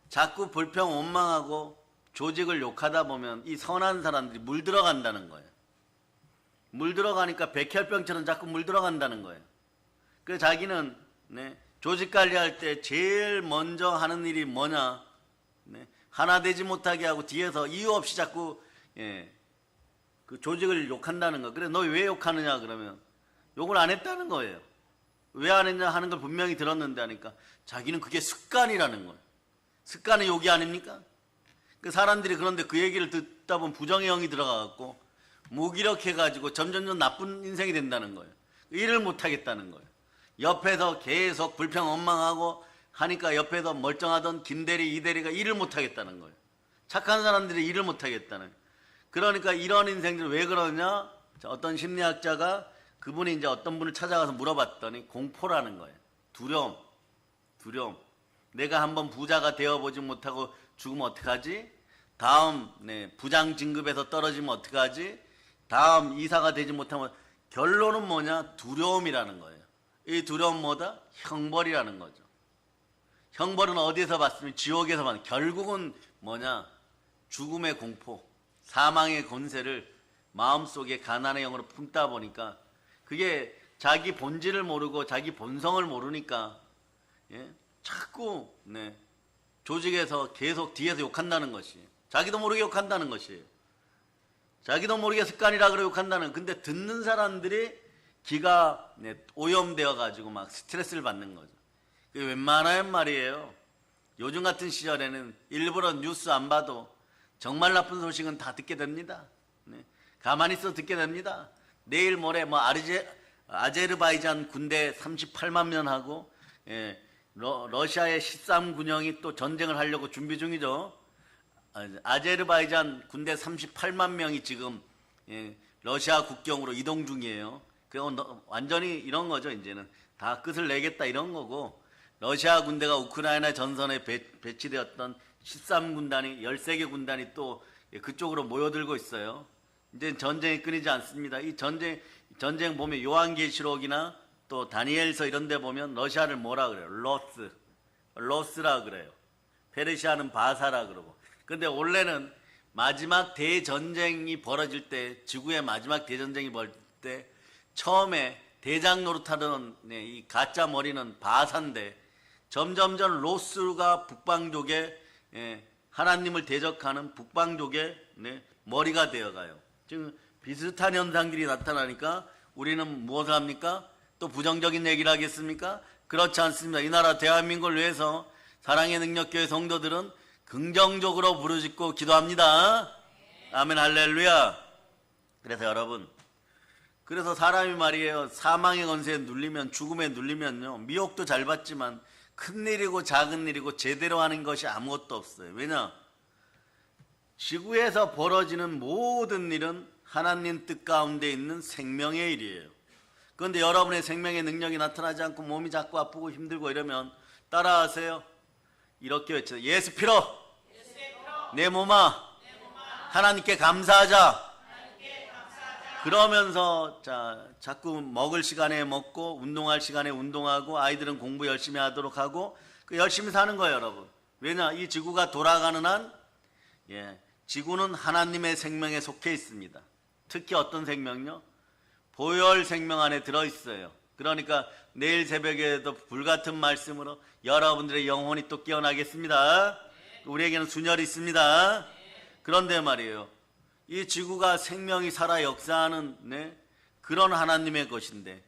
S1: 자꾸 불평 원망하고 조직을 욕하다 보면 이 선한 사람들이 물들어간다는 거예요. 물들어가니까 백혈병처럼 자꾸 물들어간다는 거예요. 그래서 자기는 조직 관리할 때 제일 먼저 하는 일이 뭐냐? 하나 되지 못하게 하고 뒤에서 이유 없이 자꾸 그 조직을 욕한다는 거. 그래 너 왜 욕하느냐 그러면 욕을 안 했다는 거예요. 왜 안 했냐 하는 걸 분명히 들었는데 하니까 자기는 그게 습관이라는 거예요. 습관의 욕이 아닙니까? 그 사람들이 그런데 그 얘기를 듣다 보면 부정의 영이 들어가갖고 무기력해가지고 점점 나쁜 인생이 된다는 거예요. 일을 못하겠다는 거예요. 옆에서 계속 불평 원망하고 하니까 옆에서 멀쩡하던 김대리, 이대리가 일을 못하겠다는 거예요. 착한 사람들이 일을 못하겠다는 거예요. 그러니까 이런 인생들 왜 그러냐? 어떤 심리학자가 그분이 이제 어떤 분을 찾아가서 물어봤더니 공포라는 거예요. 두려움. 내가 한번 부자가 되어보지 못하고 죽으면 어떡하지? 다음 부장 진급에서 떨어지면 어떡하지? 다음 이사가 되지 못하면 결론은 뭐냐? 두려움이라는 거예요. 이 두려움 뭐다? 형벌이라는 거죠. 형벌은 어디에서 받습니까? 지옥에서 받는. 결국은 뭐냐? 죽음의 공포, 사망의 권세를 마음속에 가난의 영으로 품다 보니까 그게 자기 본질을 모르고 자기 본성을 모르니까 자꾸 조직에서 계속 뒤에서 욕한다는 것이 자기도 모르게 욕한다는 것이에요. 자기도 모르게 습관이라 그래 욕한다는. 근데 듣는 사람들이 기가 오염되어 가지고 막 스트레스를 받는 거죠. 웬만하면 말이에요. 요즘 같은 시절에는 일부러 뉴스 안 봐도 정말 나쁜 소식은 다 듣게 됩니다. 가만히 있어 듣게 됩니다. 내일 모레 뭐 아제르바이잔 군대 38만 명하고 러시아의 13군형이 또 전쟁을 하려고 준비 중이죠. 아제르바이잔 군대 38만 명이 지금 러시아 국경으로 이동 중이에요. 그건 완전히 이런 거죠. 이제는 다 끝을 내겠다 이런 거고, 러시아 군대가 우크라이나 전선에 배치되었던 13군단이 13개 군단이 또 그쪽으로 모여들고 있어요. 이제 전쟁이 끊이지 않습니다. 이 전쟁 보면 요한계시록이나 또 다니엘서 이런 데 보면 러시아를 뭐라 그래요? 로스라 그래요. 페르시아는 바사라 그러고. 근데 원래는 마지막 대전쟁이 벌어질 때, 지구의 마지막 대전쟁이 벌어질 때 처음에 대장 노릇하던 이 가짜 머리는 바사인데 점점점 로스가 북방족의 하나님을 대적하는 북방족의 머리가 되어가요. 지금 비슷한 현상들이 나타나니까 우리는 무엇을 합니까? 또 부정적인 얘기를 하겠습니까? 그렇지 않습니다. 이 나라 대한민국을 위해서 사랑의 능력교회 성도들은 긍정적으로 부르짖고 기도합니다. 아멘 할렐루야. 그래서 여러분, 그래서 사람이 말이에요, 사망의 권세에 눌리면, 죽음에 눌리면요, 미혹도 잘 받지만 큰 일이고 작은 일이고 제대로 하는 것이 아무것도 없어요. 왜냐? 지구에서 벌어지는 모든 일은 하나님 뜻 가운데 있는 생명의 일이에요. 그런데 여러분의 생명의 능력이 나타나지 않고 몸이 자꾸 아프고 힘들고 이러면 따라하세요. 이렇게 외쳐요. 예수 피로 내 몸아 하나님께 감사하자. 그러면서 자꾸 먹을 시간에 먹고 운동할 시간에 운동하고 아이들은 공부 열심히 하도록 하고 열심히 사는 거예요, 여러분. 왜냐? 이 지구가 돌아가는 한 지구는 하나님의 생명에 속해 있습니다. 특히 어떤 생명요? 보혈 생명 안에 들어있어요. 그러니까 내일 새벽에도 불같은 말씀으로 여러분들의 영혼이 또 깨어나겠습니다. 우리에게는 순혈이 있습니다. 그런데 말이에요, 이 지구가 생명이 살아 역사하는 그런 하나님의 것인데,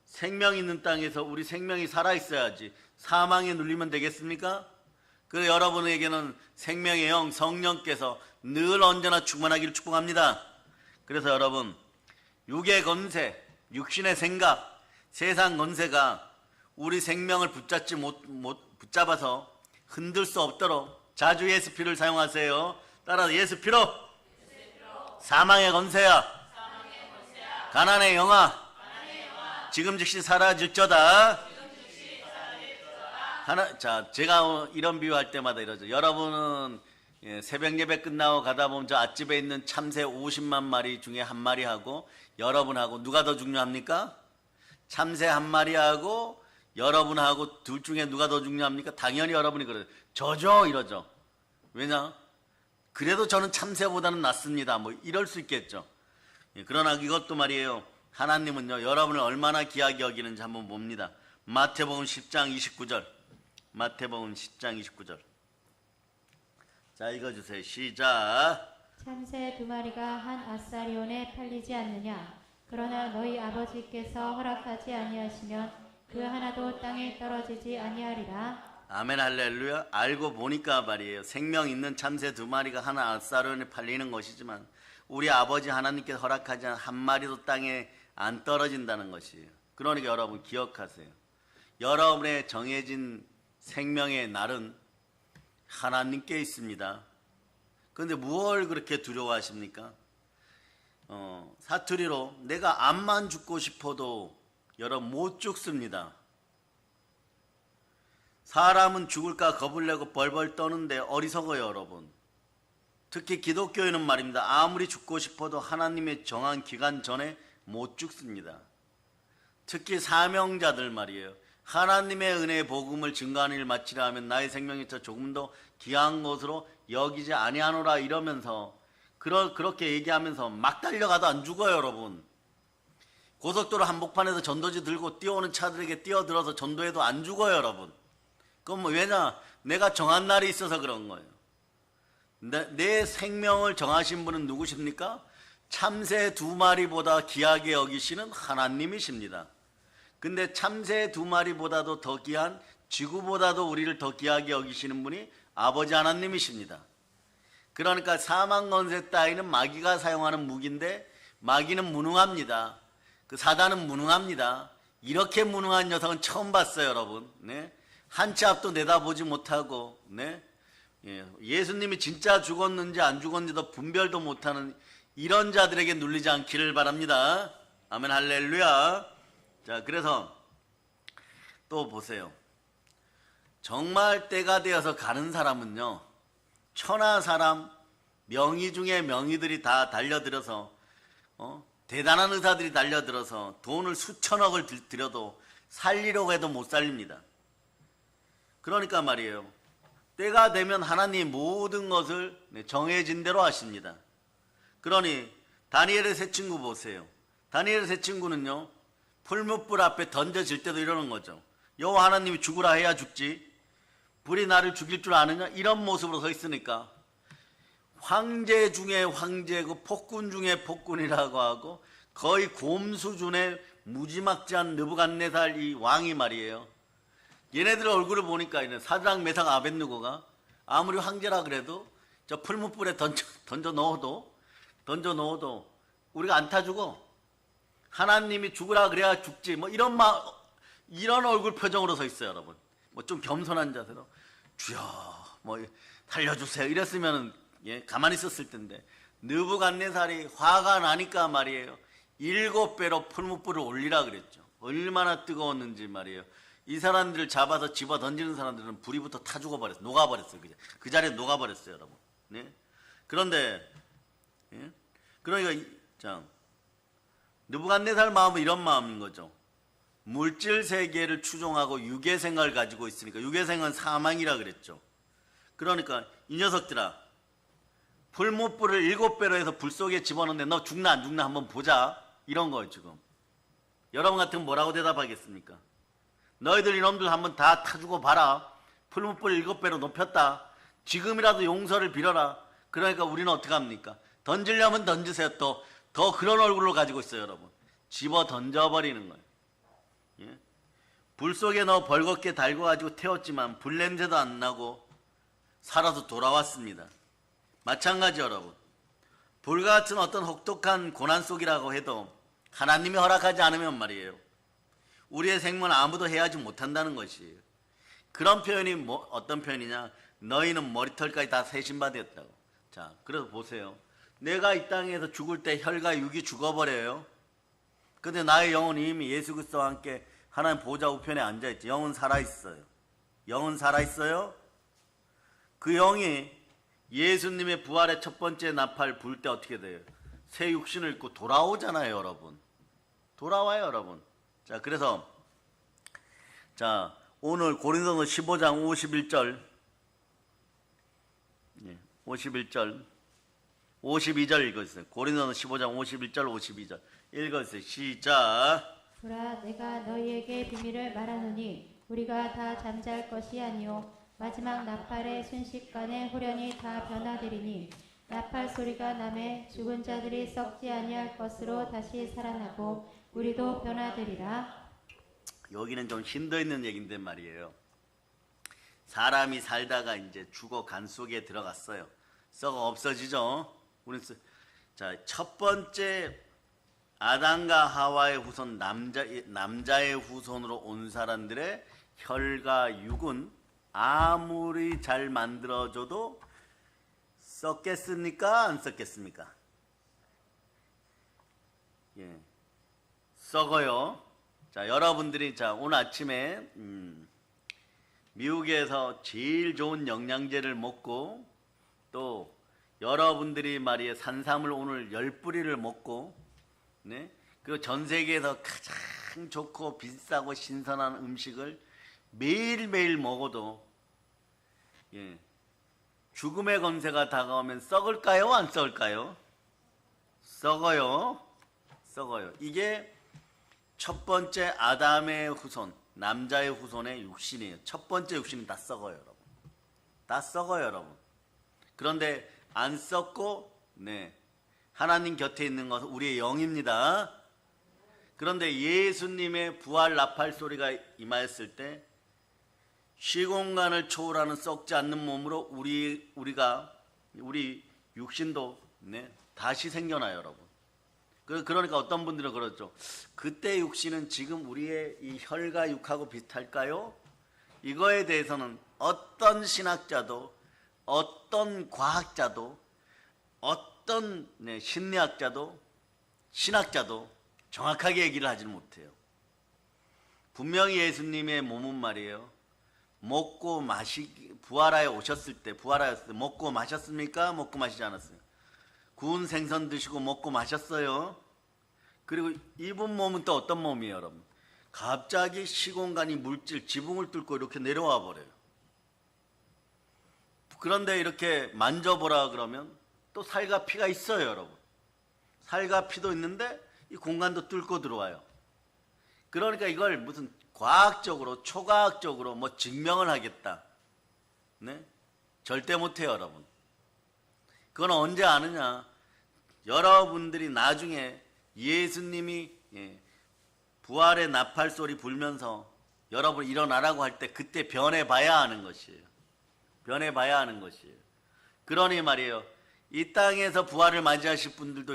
S1: 생명 있는 땅에서 우리 생명이 살아 있어야지 사망에 눌리면 되겠습니까? 그래서 여러분에게는 생명의 영 성령께서 늘 언제나 충만하기를 축복합니다. 그래서 여러분, 육의 권세, 육신의 생각, 세상 권세가 우리 생명을 붙잡아서 흔들 수 없도록 자주 예수 피를 사용하세요. 따라서 예수 피로 사망의 권세야, 가난의 영아 지금 즉시 사라질저다. 제가 이런 비유할 때마다 이러죠. 여러분은 새벽 예배 끝나고 가다 보면 저 앞집에 있는 참새 50만 마리 중에 한 마리하고 여러분하고 누가 더 중요합니까? 참새 한 마리하고 여러분하고 둘 중에 누가 더 중요합니까? 당연히 여러분이 그래요. 저죠 이러죠. 왜냐? 그래도 저는 참새보다는 낫습니다. 뭐 이럴 수 있겠죠. 그러나 이것도 말이에요. 하나님은요, 여러분을 얼마나 귀하게 여기는지 한번 봅니다. 마태복음 10장 29절. 마태복음 10장 29절. 자, 읽어주세요. 시작.
S2: 참새 두 마리가 한 아사리온에 팔리지 않느냐? 그러나 너희 아버지께서 허락하지 아니하시면 그 하나도 땅에 떨어지지 아니하리라.
S1: 아멘 할렐루야. 알고 보니까 말이에요. 생명 있는 참새 두 마리가 하나 아사리온에 팔리는 것이지만 우리 아버지 하나님께서 허락하지 않은 한 마리도 땅에 안 떨어진다는 것이에요. 그러니까 여러분 기억하세요. 여러분의 정해진 생명의 날은 하나님께 있습니다. 그런데 무엇을 그렇게 두려워하십니까? 사투리로 내가 암만 죽고 싶어도 여러분 못 죽습니다. 사람은 죽을까 겁을 내고 벌벌 떠는데 어리석어요 여러분. 특히 기독교인은 말입니다. 아무리 죽고 싶어도 하나님의 정한 기간 전에 못 죽습니다. 특히 사명자들 말이에요. 하나님의 은혜의 복음을 증거하는 일 마치려 하면 나의 생명이 조금 더 귀한 것으로 여기지 아니하노라 이러면서 그렇게 얘기하면서 막 달려가도 안 죽어요 여러분. 고속도로 한복판에서 전도지 들고 뛰어오는 차들에게 뛰어들어서 전도해도 안 죽어요 여러분. 그건 뭐 왜냐? 내가 정한 날이 있어서 그런 거예요. 내 생명을 정하신 분은 누구십니까? 참새 두 마리보다 귀하게 여기시는 하나님이십니다. 근데 참새 두 마리보다도 더 귀한, 지구보다도 우리를 더 귀하게 여기시는 분이 아버지 하나님이십니다. 그러니까 사망 권세 따위는 마귀가 사용하는 무기인데 마귀는 무능합니다. 그 사단은 무능합니다. 이렇게 무능한 녀석은 처음 봤어요 여러분. 네? 한 치 앞도 내다보지 못하고 네? 예수님이 진짜 죽었는지 안 죽었는지도 분별도 못하는 이런 자들에게 눌리지 않기를 바랍니다. 아멘 할렐루야. 자, 그래서 또 보세요. 정말 때가 되어서 가는 사람은요, 천하 사람, 명의 중에 명의들이 다 달려들어서 대단한 의사들이 달려들어서 돈을 수천억을 들여도 살리려고 해도 못 살립니다. 그러니까 말이에요. 때가 되면 하나님이 모든 것을 정해진 대로 하십니다. 그러니 다니엘의 세 친구 보세요. 다니엘의 세 친구는요, 풀무불 앞에 던져질 때도 이러는 거죠. 여호와 하나님이 죽으라 해야 죽지, 불이 나를 죽일 줄 아느냐, 이런 모습으로 서 있으니까 황제 중에 황제고 폭군 중에 폭군이라고 하고 거의 곰 수준의 무지막지한 느부갓네살 이 왕이 말이에요. 얘네들 얼굴을 보니까 사드락 메삭 아벳느고가 아무리 황제라 그래도 저 풀무불에 던져 넣어도 우리가 안 타 죽어. 하나님이 죽으라 그래야 죽지. 뭐 이런 얼굴 표정으로 서 있어요, 여러분. 뭐 좀 겸손한 자세로 주여, 뭐 살려주세요. 이랬으면 가만히 있었을 텐데 느부갓네살이 화가 나니까 말이에요. 7배로 풀무불을 올리라 그랬죠. 얼마나 뜨거웠는지 말이에요. 이 사람들을 잡아서 집어 던지는 사람들은 불이부터 타 죽어버렸어요. 녹아버렸어요. 그 자리에 녹아버렸어요, 여러분. 네? 그런데 그러니까 자, 느부갓네살 마음은 이런 마음인 거죠. 물질 세계를 추종하고 유괴생을 가지고 있으니까, 유괴생은 사망이라 그랬죠. 그러니까 이 녀석들아, 풀무불을 7배로 해서 불 속에 집어넣는데 너 죽나 안 죽나 한번 보자, 이런 거예요 지금. 여러분 같으면 뭐라고 대답하겠습니까? 너희들 이놈들 한번 다 타주고 봐라. 풀무불 7배로 높였다. 지금이라도 용서를 빌어라. 그러니까 우리는 어떻게 합니까? 던지려면 던지세요. 더 그런 얼굴로 가지고 있어요, 여러분. 집어 던져버리는 거예요. 예? 불 속에 넣어 벌겋게 달궈가지고 태웠지만 불 냄새도 안 나고 살아서 돌아왔습니다. 마찬가지 여러분. 불과 같은 어떤 혹독한 고난 속이라고 해도 하나님이 허락하지 않으면 말이에요. 우리의 생명은 아무도 해하지 못한다는 것이에요. 그런 표현이 어떤 표현이냐? 너희는 머리털까지 다 세신바 되었다고. 자, 그래서 보세요. 내가 이 땅에서 죽을 때 혈과 육이 죽어버려요. 근데 나의 영혼이 이미 예수 그리스도와 함께 하나님 보좌 우편에 앉아있지. 영은 살아있어요. 영은 살아있어요. 그 영이 예수님의 부활의 첫 번째 나팔 불 때 어떻게 돼요? 새 육신을 입고 돌아오잖아요, 여러분. 돌아와요, 여러분. 자, 그래서 자, 오늘 고린도서 15장 51절 51절 52절 읽어주세요. 고린도서 15장 51절 52절 읽어주세요. 시작.
S2: 보라, 내가 너희에게 비밀을 말하노니 우리가 다 잠잘 것이 아니요 마지막 나팔의 순식간에 후련히 다 변화되리니 나팔 소리가 나매 죽은 자들이 썩지 아니할 것으로 다시 살아나고 우리도 변화되리라.
S1: 여기는 좀 힘도 있는 얘기인데 말이에요. 사람이 살다가 이제 죽어 간 속에 들어갔어요. 썩어 없어지죠. 자, 첫 번째 아담과 하와의 후손 남자의 후손으로 온 사람들의 혈과 육은 아무리 잘 만들어줘도 썩겠습니까? 안 썩겠습니까? 예, 썩어요. 자, 여러분들이 자 오늘 아침에 미국에서 제일 좋은 영양제를 먹고 또 여러분들이 말이에요 산삼을 오늘 10뿌리를 먹고 네? 그리고 전 세계에서 가장 좋고 비싸고 신선한 음식을 매일매일 먹어도 예, 죽음의 권세가 다가오면 썩을까요? 안 썩을까요? 썩어요. 썩어요. 이게 첫 번째 아담의 후손, 남자의 후손의 육신이에요. 첫 번째 육신은 다 썩어요, 여러분. 다 썩어요, 여러분. 그런데 안 썩고 네, 하나님 곁에 있는 것은 우리의 영입니다. 그런데 예수님의 부활 나팔 소리가 임하였을 때 시공간을 초월하는 썩지 않는 몸으로 우리 육신도 네, 다시 생겨나요, 여러분. 그러니까 어떤 분들은 그렇죠. 그때 육신은 지금 우리의 이 혈과 육하고 비슷할까요? 이거에 대해서는 어떤 신학자도 어떤 과학자도 어떤 네, 심리학자도 신학자도 정확하게 얘기를 하지는 못해요. 분명히 예수님의 몸은 말이에요. 먹고 부활하에 오셨을 때 먹고 마셨습니까? 먹고 마시지 않았어요. 구운 생선 드시고 먹고 마셨어요. 그리고 이분 몸은 또 어떤 몸이에요, 여러분? 갑자기 시공간이 물질, 지붕을 뚫고 이렇게 내려와 버려요. 그런데 이렇게 만져보라 그러면 또 살과 피가 있어요, 여러분. 살과 피도 있는데 이 공간도 뚫고 들어와요. 그러니까 이걸 무슨 과학적으로, 초과학적으로 뭐 증명을 하겠다. 네? 절대 못해요, 여러분. 그건 언제 아느냐? 여러분들이 나중에 예수님이 부활의 나팔 소리 불면서 여러분 일어나라고 할 때 그때 변해봐야 하는 것이에요. 변해봐야 하는 것이에요. 그러니 말이에요. 이 땅에서 부활을 맞이하실 분들도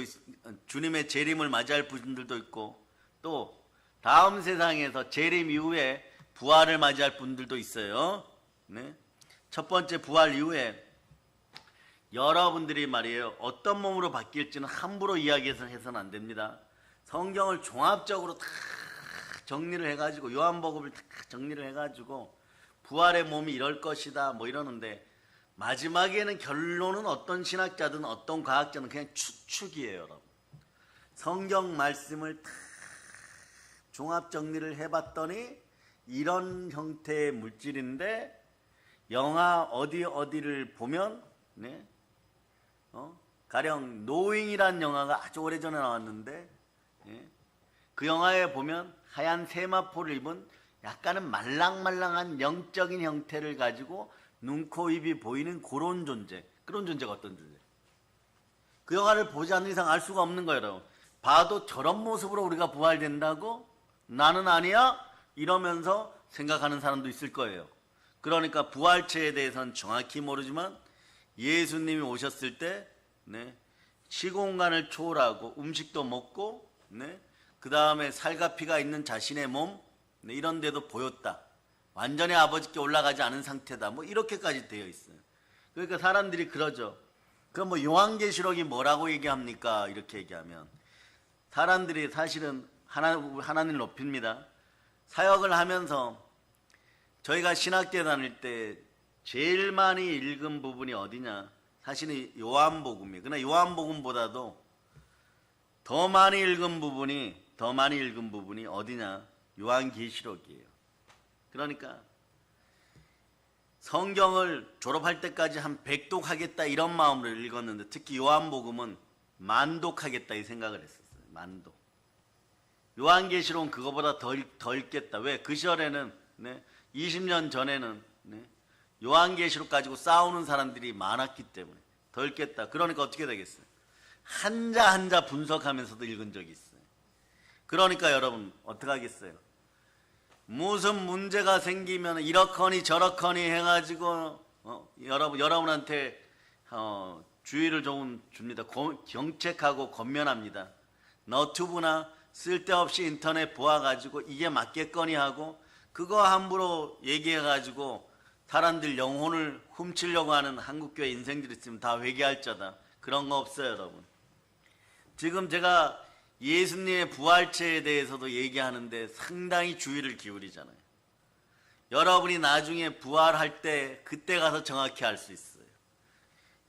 S1: 주님의 재림을 맞이할 분들도 있고 또 다음 세상에서 재림 이후에 부활을 맞이할 분들도 있어요. 네? 첫 번째 부활 이후에 여러분들이 말이에요. 어떤 몸으로 바뀔지는 함부로 이야기해서는 안 됩니다. 성경을 종합적으로 다 정리를 해가지고 요한복음을 다 정리를 해가지고 부활의 몸이 이럴 것이다 뭐 이러는데 마지막에는 결론은 어떤 신학자든 어떤 과학자든 그냥 추측이에요, 여러분. 성경 말씀을 다 종합 정리를 해봤더니 이런 형태의 물질인데 영화 어디를 보면 네? 가령 노잉이라는 영화가 아주 오래전에 나왔는데 예? 그 영화에 보면 하얀 세마포를 입은 약간은 말랑말랑한 영적인 형태를 가지고 눈, 코, 입이 보이는 그런 존재. 그런 존재가 어떤 존재? 그 영화를 보지 않는 이상 알 수가 없는 거예요, 여러분. 봐도 저런 모습으로 우리가 부활된다고? 나는 아니야? 이러면서 생각하는 사람도 있을 거예요. 그러니까 부활체에 대해서는 정확히 모르지만 예수님이 오셨을 때 네, 시공간을 초월하고 음식도 먹고 네, 그 다음에 살과 피가 있는 자신의 몸 네, 이런 데도 보였다. 완전히 아버지께 올라가지 않은 상태다. 뭐 이렇게까지 되어 있어요. 그러니까 사람들이 그러죠. 그 뭐 요한계시록이 뭐라고 얘기합니까? 이렇게 얘기하면 사람들이 사실은 하나님을 높입니다. 사역을 하면서 저희가 신학대 다닐 때 제일 많이 읽은 부분이 어디냐? 사실은 요한복음이에요. 그러나 요한복음보다도 더 많이 읽은 부분이 어디냐? 요한계시록이에요. 그러니까 성경을 졸업할 때까지 한 100독하겠다 이런 마음으로 읽었는데 특히 요한복음은 만독하겠다 이 생각을 했었어요. 만독. 요한계시록은 그거보다 더 읽겠다. 왜? 그 시절에는 20년 전에는 요한계시록 가지고 싸우는 사람들이 많았기 때문에 더 읽겠다. 그러니까 어떻게 되겠어요? 한자 한자 분석하면서도 읽은 적이 있어요. 그러니까 여러분 어떻게 하겠어요? 무슨 문제가 생기면 이렇거니 저렇거니 해가지고 여러분한테 주의를 좀 줍니다. 경책하고 권면합니다. 너튜브나 쓸데없이 인터넷 보아가지고 이게 맞겠거니 하고 그거 함부로 얘기해가지고 사람들 영혼을 훔치려고 하는 한국교회 인생들이 있으면 다 회개할자다. 그런 거 없어요, 여러분. 지금 제가 예수님의 부활체에 대해서도 얘기하는데 상당히 주의를 기울이잖아요. 여러분이 나중에 부활할 때 그때 가서 정확히 알 수 있어요.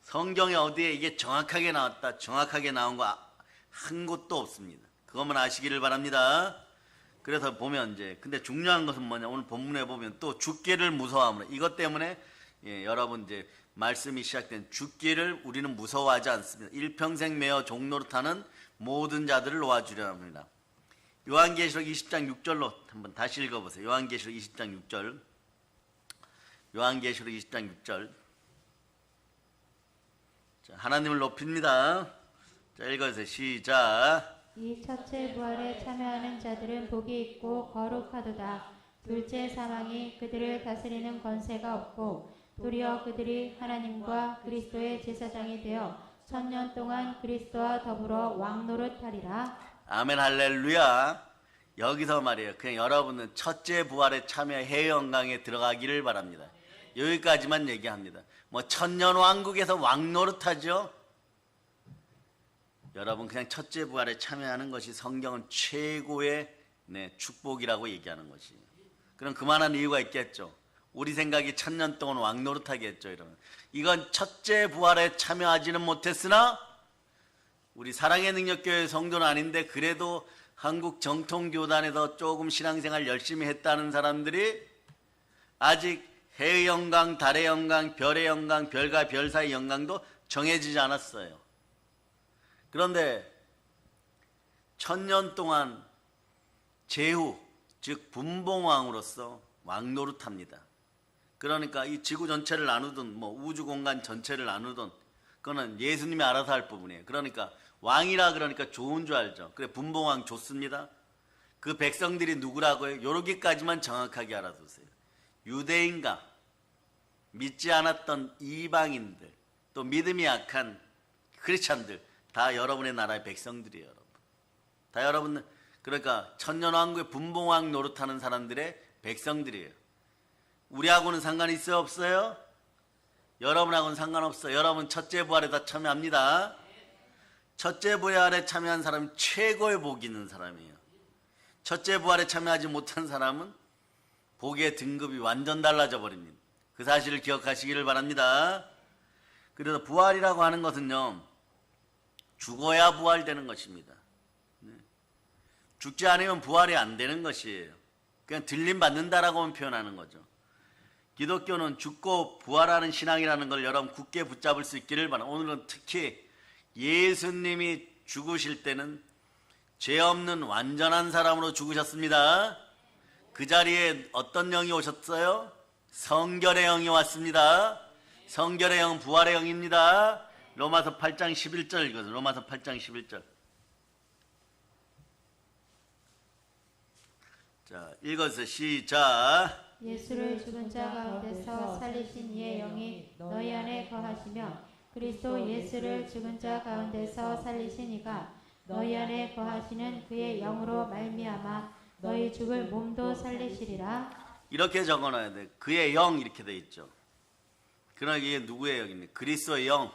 S1: 성경에 어디에 이게 정확하게 나왔다, 정확하게 나온 거 한 곳도 없습니다. 그것만 아시기를 바랍니다. 그래서 보면 이제 근데 중요한 것은 뭐냐? 오늘 본문에 보면 또 죽기를 무서워하므로 이것 때문에 여러분 이제 말씀이 시작된 죽기를 우리는 무서워하지 않습니다. 일평생 매어 종노릇하는 모든 자들을 놓아주려 합니다. 요한계시록 20장 6절로 한번 다시 읽어보세요. 요한계시록 20장 6절. 요한계시록 20장 6절. 자, 하나님을 높입니다. 자, 읽어주세요. 시작.
S2: 이 첫째 부활에 참여하는 자들은 복이 있고 거룩하도다. 둘째 사망이 그들을 다스리는 권세가 없고 도리어 그들이 하나님과 그리스도의 제사장이 되어 1000년 동안 그리스도와 더불어 왕노릇하리라.
S1: 아멘 할렐루야. 여기서 말이에요. 그냥 여러분은 첫째 부활에 참여 해외영광에 들어가기를 바랍니다. 여기까지만 얘기합니다. 뭐 천년왕국에서 왕노릇하죠. 여러분 그냥 첫째 부활에 참여하는 것이 성경은 최고의 축복이라고 얘기하는 것이에요. 그럼 그만한 이유가 있겠죠. 우리 생각이 1000년 동안 왕노릇하겠죠. 이러면 이건 첫째 부활에 참여하지는 못했으나 우리 사랑의 능력교회 성도는 아닌데 그래도 한국 정통교단에서 조금 신앙생활 열심히 했다는 사람들이 아직 해의 영광, 달의 영광, 별의 영광, 별과 별 사이 영광도 정해지지 않았어요. 그런데 1000년 동안 제후, 즉 분봉왕으로서 왕노릇합니다. 그러니까 이 지구 전체를 나누든 뭐 우주 공간 전체를 나누든 그거는 예수님이 알아서 할 부분이에요. 그러니까 왕이라 그러니까 좋은 줄 알죠. 그래 분봉왕 좋습니다. 그 백성들이 누구라고요? 요러기까지만 정확하게 알아두세요. 유대인과 믿지 않았던 이방인들 또 믿음이 약한 크리스찬들 다 여러분의 나라의 백성들이에요. 여러분. 다 여러분 그러니까 천년왕국의 분봉왕 노릇하는 사람들의 백성들이에요. 우리하고는 상관이 있어요? 없어요? 여러분하고는 상관없어요. 여러분 첫째 부활에 다 참여합니다. 첫째 부활에 참여한 사람이 최고의 복이 있는 사람이에요. 첫째 부활에 참여하지 못한 사람은 복의 등급이 완전 달라져 버립니다. 그 사실을 기억하시기를 바랍니다. 그래서 부활이라고 하는 것은요, 죽어야 부활되는 것입니다. 죽지 않으면 부활이 안 되는 것이에요. 그냥 들림 받는다라고만 표현하는 거죠. 기독교는 죽고 부활하는 신앙이라는 걸 여러분 굳게 붙잡을 수 있기를 바랍니다. 오늘은 특히 예수님이 죽으실 때는 죄 없는 완전한 사람으로 죽으셨습니다. 그 자리에 어떤 영이 오셨어요? 성결의 영이 왔습니다. 성결의 영은 부활의 영입니다. 로마서 8장 11절 읽어서 로마서 8장 11절. 자, 읽어서 시작.
S2: 예수를 죽은 자 가운데서 살리신 이의 영이 너희 안에 거하시며 그리스도 예수를 죽은 자 가운데서 살리신 이가 너희 안에 거하시는 그의 영으로 말미암아 너희 죽을 몸도 살리시리라.
S1: 이렇게 적어놔야 돼. 그의 영 이렇게 돼 있죠. 그러나 이게 누구의 영입니까? 그리스도의 영,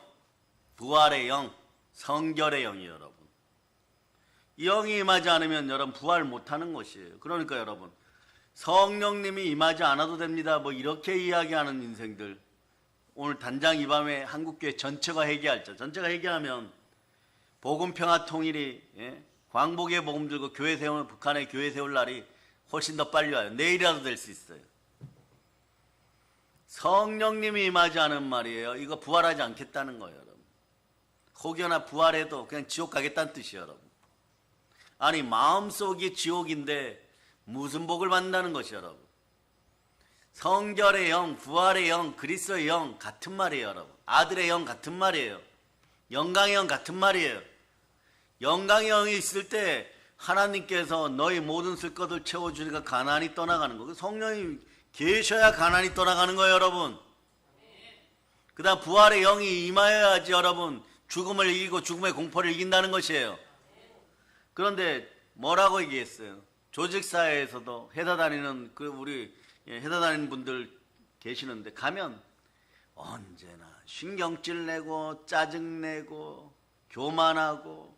S1: 부활의 영, 성결의 영이에요, 여러분. 이 영이 임하지 않으면 여러분 부활 못하는 것이에요. 그러니까 여러분 성령님이 임하지 않아도 됩니다. 뭐 이렇게 이야기하는 인생들 오늘 단장 이 밤에 한국교회 전체가 회개할자. 전체가 회개하면 복음평화 통일이 광복의 복음 들고 교회 세우는 북한의 교회 세울 날이 훨씬 더 빨리 와요. 내일이라도 될 수 있어요. 성령님이 임하지 않은 말이에요. 이거 부활하지 않겠다는 거예요, 여러분. 혹여나 부활해도 그냥 지옥 가겠다는 뜻이에요, 여러분. 아니, 마음속이 지옥인데 무슨 복을 받는다는 것이에요, 여러분. 성결의 영, 부활의 영, 그리스도의 영 같은 말이에요, 여러분. 아들의 영 같은 말이에요. 영광의 영 같은 말이에요. 영광의 영이 있을 때 하나님께서 너희 모든 쓸 것을 채워주니까 가난이 떠나가는 거고, 성령이 계셔야 가난이 떠나가는 거예요, 여러분. 그 다음 부활의 영이 임하여야지 여러분 죽음을 이기고 죽음의 공포를 이긴다는 것이에요. 그런데 뭐라고 얘기했어요? 조직사회에서도 회사 다니는 우리 회사 다니는 분들 계시는데 가면 언제나 신경질 내고 짜증 내고 교만하고,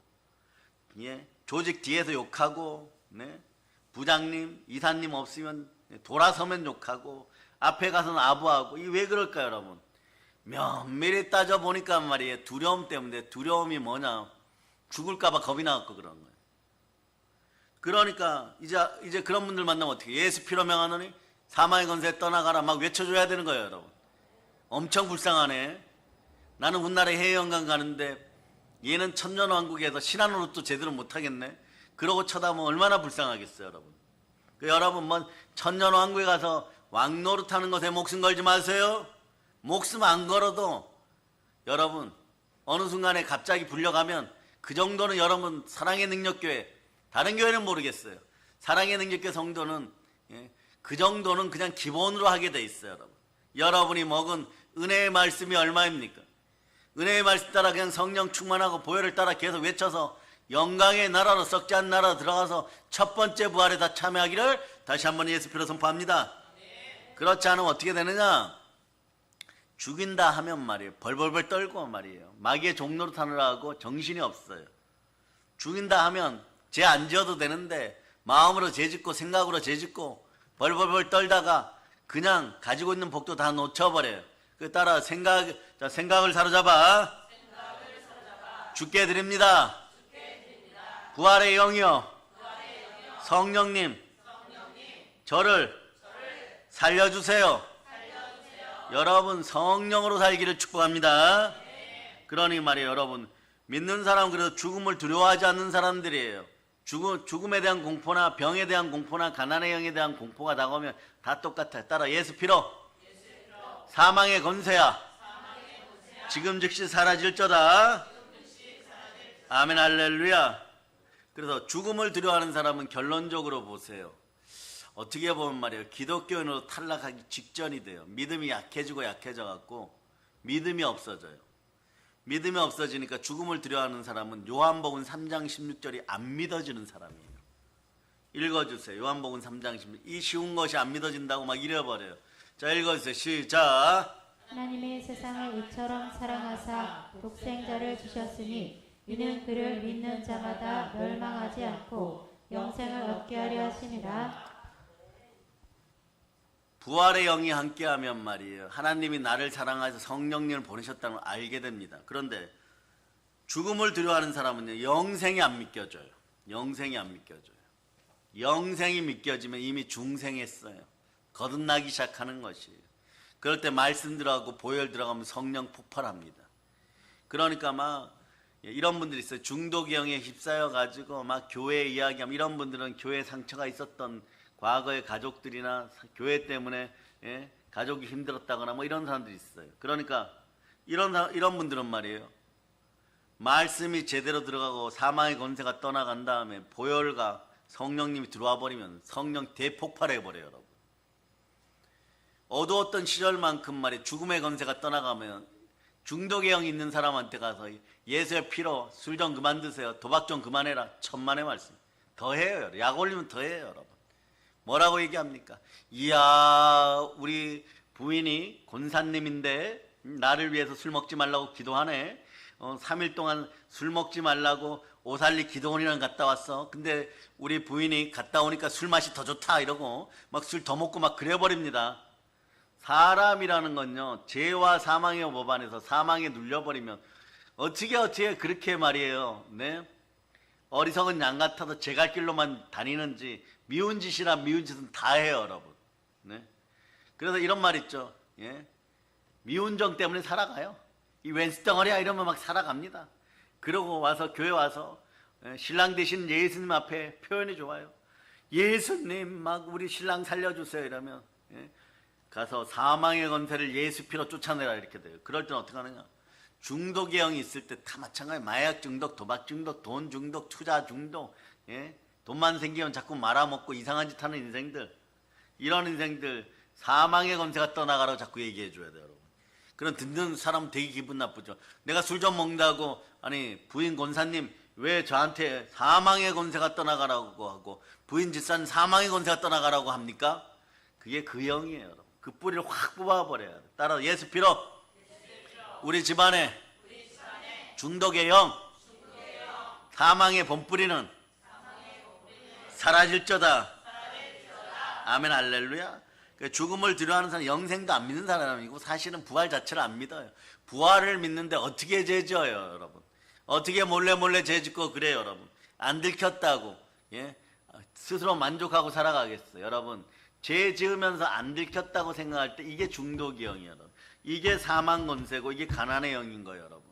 S1: 예, 조직 뒤에서 욕하고, 네, 부장님 이사님 없으면 돌아서면 욕하고 앞에 가서는 아부하고. 이 왜 그럴까요, 여러분? 면밀히 따져보니까 말이에요, 두려움 때문에. 두려움이 뭐냐, 죽을까봐 겁이 나갖고 그런 거예요. 그러니까 이제 그런 분들 만나면 어떻게, 예수 피로 명하노니 사망의 권세에 떠나가라 막 외쳐줘야 되는 거예요, 여러분. 엄청 불쌍하네. 나는 훗날에 해외여행 가는데 얘는 천년왕국에서 신한으로 제대로 못하겠네. 그러고 쳐다보면 얼마나 불쌍하겠어요, 여러분. 여러분 뭐 천년왕국에 가서 왕노릇하는 것에 목숨 걸지 마세요. 목숨 안 걸어도 여러분 어느 순간에 갑자기 불려가면 그 정도는 여러분 사랑의 능력교회, 다른 교회는 모르겠어요. 사랑의 능력교회 성도는, 예, 그 정도는 그냥 기본으로 하게 돼 있어요, 여러분. 여러분이 먹은 은혜의 말씀이 얼마입니까? 은혜의 말씀 따라 그냥 성령 충만하고 보혈을 따라 계속 외쳐서 영광의 나라로, 썩지 않은 나라로 들어가서 첫 번째 부활에 다 참여하기를 다시 한번 예수 피로 선포합니다. 그렇지 않으면 어떻게 되느냐? 죽인다 하면 말이에요, 벌벌벌 떨고 말이에요, 마귀의 종로로 타느라고 정신이 없어요. 죽인다 하면 죄 안 지어도 되는데 마음으로 죄 짓고 생각으로 죄 짓고 벌벌벌 떨다가 그냥 가지고 있는 복도 다 놓쳐버려요. 그 따라 생각을 사로잡아 죽게 드립니다. 부활의 영이여, 성령님 저를 살려주세요. 여러분 성령으로 살기를 축복합니다. 그러니 말이에요, 여러분 믿는 사람은 그래도 죽음을 두려워하지 않는 사람들이에요. 죽음에 대한 공포나 병에 대한 공포나 가난의 영에 대한 공포가 다가오면 다 똑같아요. 따라 예수 피로 사망의 권세야 지금 즉시 사라질저다. 아멘 할렐루야. 그래서 죽음을 두려워하는 사람은 결론적으로 보세요, 어떻게 보면 말이에요, 기독교인으로 탈락하기 직전이 돼요. 믿음이 약해지고 약해져갖고 믿음이 없어져요. 믿음이 없어지니까 죽음을 두려워하는 사람은 요한복음 3장 16절이 안 믿어지는 사람이에요. 읽어주세요. 요한복음 3장 16절. 이 쉬운 것이 안 믿어진다고 막 잃어버려요. 자, 읽어주세요. 시작.
S2: 하나님이 세상을 이처럼 사랑하사 독생자를 주셨으니 이는 그를 믿는 자마다 멸망하지 않고 영생을 얻게 하려 하심이라.
S1: 부활의 영이 함께하면 말이에요, 하나님이 나를 사랑하셔서 성령님을 보내셨다는 걸 알게 됩니다. 그런데 죽음을 두려워하는 사람은요, 영생이 안 믿겨져요. 영생이 안 믿겨져요. 영생이 믿겨지면 이미 중생했어요. 거듭나기 시작하는 것이에요. 그럴 때 말씀 들어가고 보혈 들어가면 성령 폭발합니다. 그러니까 막 이런 분들이 있어요. 중독영에 휩싸여 가지고 막 교회 이야기하면, 이런 분들은 교회 상처가 있었던 과거의 가족들이나 교회 때문에, 예, 가족이 힘들었다거나 뭐 이런 사람들이 있어요. 그러니까 이런 분들은 말이에요, 말씀이 제대로 들어가고 사망의 권세가 떠나간 다음에 보혈과 성령님이 들어와 버리면 성령 대폭발해 버려요, 여러분. 어두웠던 시절만큼 말이에요, 죽음의 권세가 떠나가면 중독의 영이 있는 사람한테 가서 예수의 피로 술 좀 그만 드세요, 도박 좀 그만해라, 천만의 말씀. 더 해요. 약 올리면 더 해요, 여러분. 뭐라고 얘기합니까? 이야, 우리 부인이 권사님인데 나를 위해서 술 먹지 말라고 기도하네. 3일 동안 술 먹지 말라고 오살리 기도원이랑 갔다 왔어. 근데 우리 부인이 갔다 오니까 술 맛이 더 좋다 이러고 막 술 더 먹고 막 그래버립니다. 사람이라는 건요, 죄와 사망의 법안에서 사망에 눌려버리면 어떻게 그렇게 말이에요, 네? 어리석은 양 같아서 제 갈 길로만 다니는지 미운 짓이나 미운 짓은 다 해요, 여러분. 네? 그래서 이런 말 있죠. 예? 미운 정 때문에 살아가요. 이 웬수덩어리야 이러면 막 살아갑니다. 그러고 와서 교회 와서 신랑 되신 예수님 앞에 표현이 좋아요. 예수님 막 우리 신랑 살려주세요 이러면 가서 사망의 권세를 예수 피로 쫓아내라 이렇게 돼요. 그럴 땐 어떻게 하느냐? 중독의 영이 있을 때 다 마찬가지예요. 마약 중독, 도박 중독, 돈 중독, 투자 중독, 돈만 생기면 자꾸 말아먹고 이상한 짓 하는 인생들, 이런 인생들 사망의 권세가 떠나가라고 자꾸 얘기해 줘야 돼요, 여러분. 그런 듣는 사람 되게 기분 나쁘죠. 내가 술 좀 먹는다고, 아니 부인 권사님 왜 저한테 사망의 권세가 떠나가라고 하고 부인 집사는 사망의 권세가 떠나가라고 합니까? 그게 그 영이에요, 여러분. 그 뿌리를 확 뽑아버려야 돼. 따라 예수 피로 우리 집안에 중독의 영, 사망의 본뿌리는 사라질저다. 아멘 할렐루야. 죽음을 두려워하는 사람은 영생도 안 믿는 사람이고 사실은 부활 자체를 안 믿어요. 부활을 믿는데 어떻게 죄져요, 여러분? 어떻게 몰래 죄짓고 그래요, 여러분? 안 들켰다고 스스로 만족하고 살아가겠어요. 여러분, 죄 지으면서 안 들켰다고 생각할 때 이게 중독의 영이에요, 여러분. 이게 사망 권세고 이게 가난의 영인 거예요, 여러분.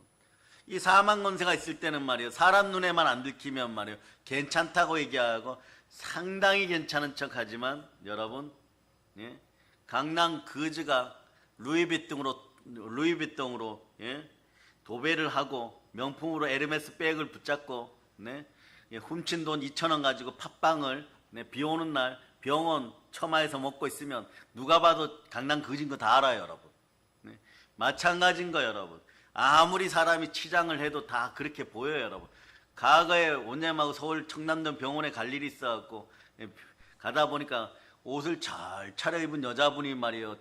S1: 이 사망 권세가 있을 때는 말이에요, 사람 눈에만 안 들키면 말이에요, 괜찮다고 얘기하고 상당히 괜찮은 척하지만 여러분, 강남 그지가 루이비통으로 도배를 하고 명품으로 에르메스 백을 붙잡고 훔친 돈 2,000원 가지고 팥빵을 비 오는 날 병원 처마에서 먹고 있으면 누가 봐도 강남 그지인 거 다 알아요, 여러분. 마찬가지인 거예요, 여러분. 아무리 사람이 치장을 해도 다 그렇게 보여요, 여러분. 과거에 원장님하고 서울 청남동 병원에 갈 일이 있어갖고 가다 보니까 옷을 잘 차려입은 여자분이 말이에요,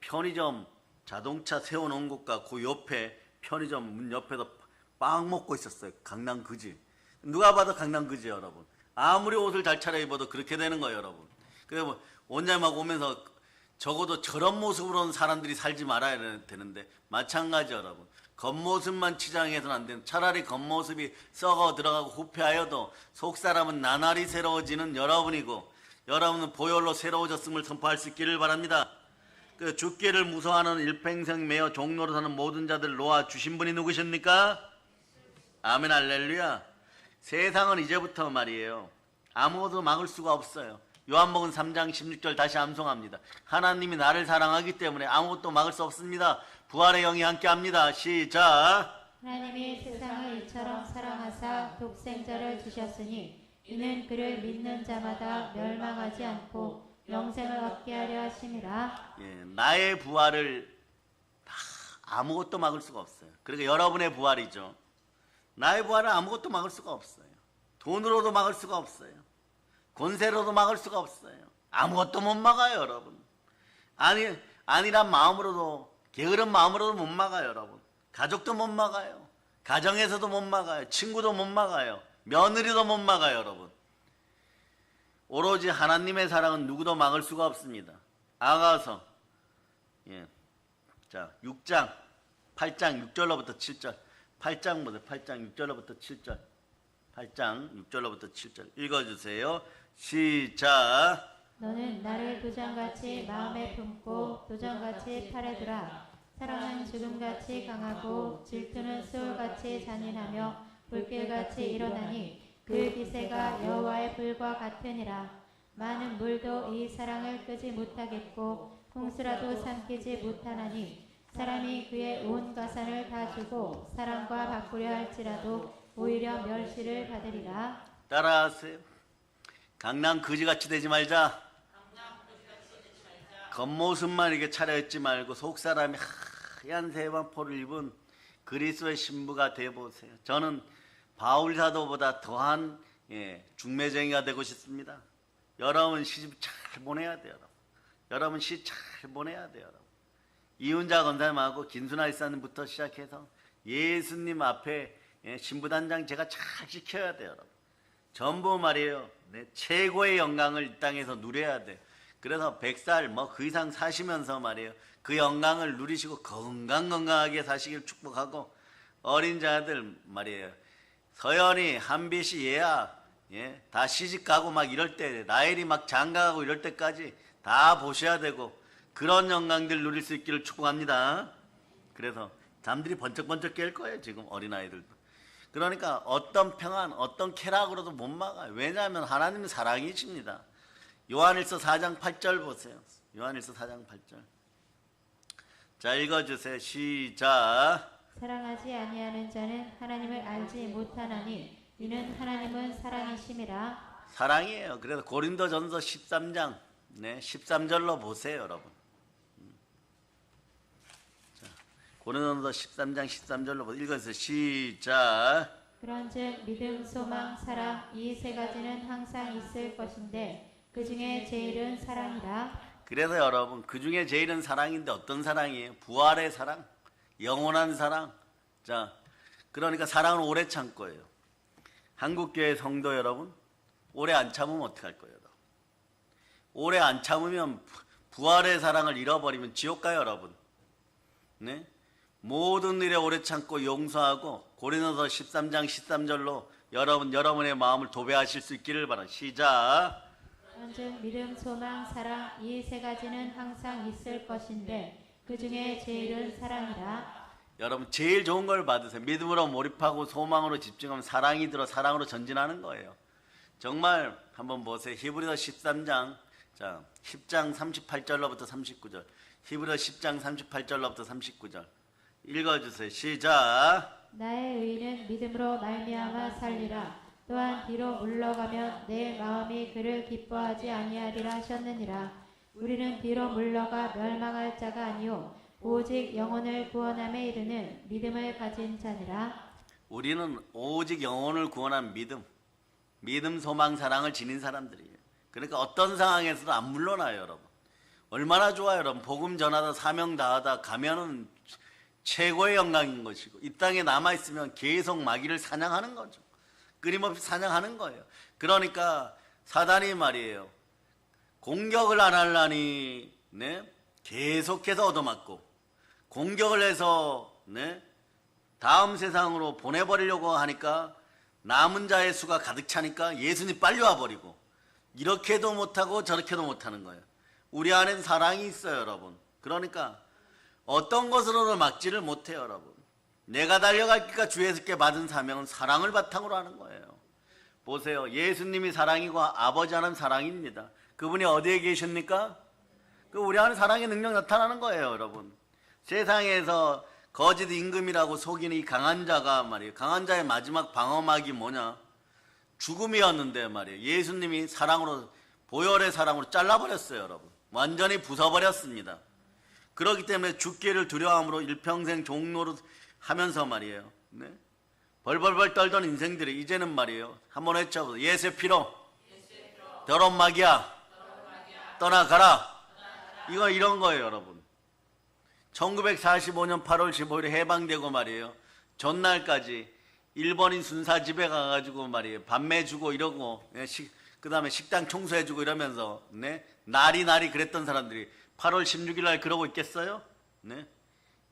S1: 편의점 자동차 세워놓은 곳과 그 옆에 편의점 문 옆에서 빵 먹고 있었어요. 강남 그지. 누가 봐도 강남 그지, 여러분. 아무리 옷을 잘 차려입어도 그렇게 되는 거예요, 여러분. 그래서 원장님하고 오면서 적어도 저런 모습으로는 사람들이 살지 말아야 되는데 마찬가지, 여러분. 겉모습만 치장해서는 안 되는, 차라리 겉모습이 썩어 들어가고 후패하여도 속사람은 나날이 새로워지는 여러분이고, 여러분은 보혈로 새로워졌음을 선포할 수 있기를 바랍니다. 그 죽기를 무서워하는 일평생 매여 종로로 사는 모든 자들 놓아 주신 분이 누구십니까? 아멘 할렐루야. 세상은 이제부터 말이에요, 아무것도 막을 수가 없어요. 요한복음 3장 16절 다시 암송합니다. 하나님이 나를 사랑하기 때문에 아무것도 막을 수 없습니다. 부활의 영이 함께합니다. 시작.
S2: 하나님이 세상을 이처럼 사랑하사 독생자를 주셨으니 이는 그를 믿는 자마다 멸망하지 않고 영생을 얻게 하려 하심이라.
S1: 나의 부활을 아무것도 막을 수가 없어요. 그러니까 여러분의 부활이죠. 나의 부활을 아무것도 막을 수가 없어요. 돈으로도 막을 수가 없어요. 권세로도 막을 수가 없어요. 아무것도 못 막아요, 여러분. 아니란 마음으로도, 게으른 마음으로도 못 막아요, 여러분. 가족도 못 막아요. 가정에서도 못 막아요. 친구도 못 막아요. 며느리도 못 막아요, 여러분. 오로지 하나님의 사랑은 누구도 막을 수가 없습니다. 아가서 6장 8장 6절로부터 7절, 8장 보세요. 8장 6절로부터 7절, 8장 6절로부터 7절 읽어주세요. 시작.
S2: 너는 나를 도장같이 마음에 품고 도장같이 팔에 두라. 사랑은 죽음같이 강하고 질투는 수울같이 잔인하며 불길같이 일어나니 그 기세가 여호와의 불과 같으니라. 많은 물도 이 사랑을 끄지 못하겠고 홍수라도 삼키지 못하나니 사람이 그의 온 가산을 다 주고 사랑과 바꾸려 할지라도 오히려 멸시를 받으리라.
S1: 따라하세요. 강남 거지같이 되지 말자. 겉모습만 이렇게 차려입지 말고 속사람이 하얀 세반포를 입은 그리스도의 신부가 되어보세요. 저는 바울 사도보다 더한 중매쟁이가 되고 싶습니다. 여러분 시집 잘 보내야 돼요. 여러분 시집 잘 보내야 돼요. 이훈자 권사님하고 김순아 이사님부터 시작해서 예수님 앞에 신부단장 제가 잘 지켜야 돼요. 여러분. 전부 말이에요. 최고의 영광을 이 땅에서 누려야 돼. 그래서 100살 그 이상 사시면서 말이에요, 그 영광을 누리시고 건강하게 사시길 축복하고, 어린 자들 말이에요, 서연이 한빛이 얘야 예, 다 시집 가고 막 이럴 때, 라헬이 막 장가가고 이럴 때까지 다 보셔야 되고, 그런 영광들 누릴 수 있기를 축복합니다. 그래서 잠들이 번쩍번쩍 깰 거예요, 지금 어린아이들도. 그러니까 어떤 평안, 어떤 쾌락으로도 못 막아요. 왜냐하면 하나님은 사랑이십니다. 요한일서 4장 8절 보세요. 요한일서 4장 8절. 자, 읽어주세요. 시작.
S2: 사랑하지 아니하는 자는 하나님을 알지 못하나니 이는 하나님은 사랑이심이라.
S1: 사랑이에요. 그래서 고린도전서 13장, 네, 13절로 보세요, 여러분. 자, 고린도전서 13장 13절로 보세요. 읽어주세요. 시작.
S2: 그런즉 믿음, 소망, 사랑 이 세 가지는 항상 있을 것인데 그 중에 제일은 사랑이라.
S1: 그래서 여러분, 그 중에 제일은 사랑인데 어떤 사랑이에요? 부활의 사랑, 영원한 사랑. 자, 그러니까 사랑은 오래 참 거예요. 한국교회 성도 여러분, 오래 안 참으면 어떡할 거예요? 오래 안 참으면 부활의 사랑을 잃어버리면 지옥 가요, 여러분. 네? 모든 일에 오래 참고 용서하고 고린도서 13장 13절로 여러분의 마음을 도배하실 수 있기를 바랍니다. 시작.
S2: 그런즉 믿음, 소망, 사랑 이 세 가지는 항상 있을 것인데 그 중에 제일은 사랑이라.
S1: 여러분 제일 좋은 걸 받으세요. 믿음으로 몰입하고 소망으로 집중하면 사랑이 들어 사랑으로 전진하는 거예요. 정말 한번 보세요. 히브리서 13장, 자 10장 38절로부터 39절. 히브리서 10장 38절로부터 39절. 읽어주세요. 시작.
S2: 나의 의인은 믿음으로 말미암아 살리라. 또한 뒤로 물러가면 내 마음이 그를 기뻐하지 아니하리라 하셨느니라. 우리는 뒤로 물러가 멸망할 자가 아니요 오직 영혼을 구원함에 이르는 믿음을 가진 자니라.
S1: 우리는 오직 영혼을 구원한 믿음, 소망, 사랑을 지닌 사람들이에요. 그러니까 어떤 상황에서도 안 물러나요, 여러분. 얼마나 좋아요, 여러분. 복음 전하다 사명 다하다 가면은 최고의 영광인 것이고, 이 땅에 남아있으면 계속 마귀를 사냥하는 거죠. 끊임없이 사냥하는 거예요. 그러니까 사단이 말이에요. 공격을 안 하려니, 네? 계속해서 얻어맞고, 공격을 해서, 네? 다음 세상으로 보내버리려고 하니까 남은 자의 수가 가득 차니까 예수님 빨리 와버리고, 이렇게도 못하고 저렇게도 못하는 거예요. 우리 안엔 사랑이 있어요, 여러분. 그러니까 어떤 것으로는 막지를 못해요, 여러분. 내가 달려갈 길과 주 예수께 받은 사명은 사랑을 바탕으로 하는 거예요. 보세요. 예수님이 사랑이고 아버지 하나님 사랑입니다. 그분이 어디에 계십니까? 그 우리 안에 사랑의 능력 나타나는 거예요, 여러분. 세상에서 거짓 임금이라고 속이는 이 강한 자가 말이에요. 강한 자의 마지막 방어막이 뭐냐? 죽음이었는데 말이에요. 예수님이 사랑으로, 보혈의 사랑으로 잘라버렸어요, 여러분. 완전히 부숴버렸습니다. 그렇기 때문에 죽기를 두려워함으로 일평생 종로로 하면서 말이에요. 네? 벌벌벌 떨던 인생들이 이제는 말이에요. 한번 외쳐보세요. 예수의 피로 더러운 마귀야 떠나가라. 이거 이런 거예요, 여러분. 1945년 8월 15일에 해방되고 말이에요. 전날까지 일본인 순사집에 가가지고 말이에요. 밤매 주고 이러고, 그 다음에 식당 청소해주고 이러면서, 네? 날이 그랬던 사람들이 8월 16일 날 그러고 있겠어요? 네?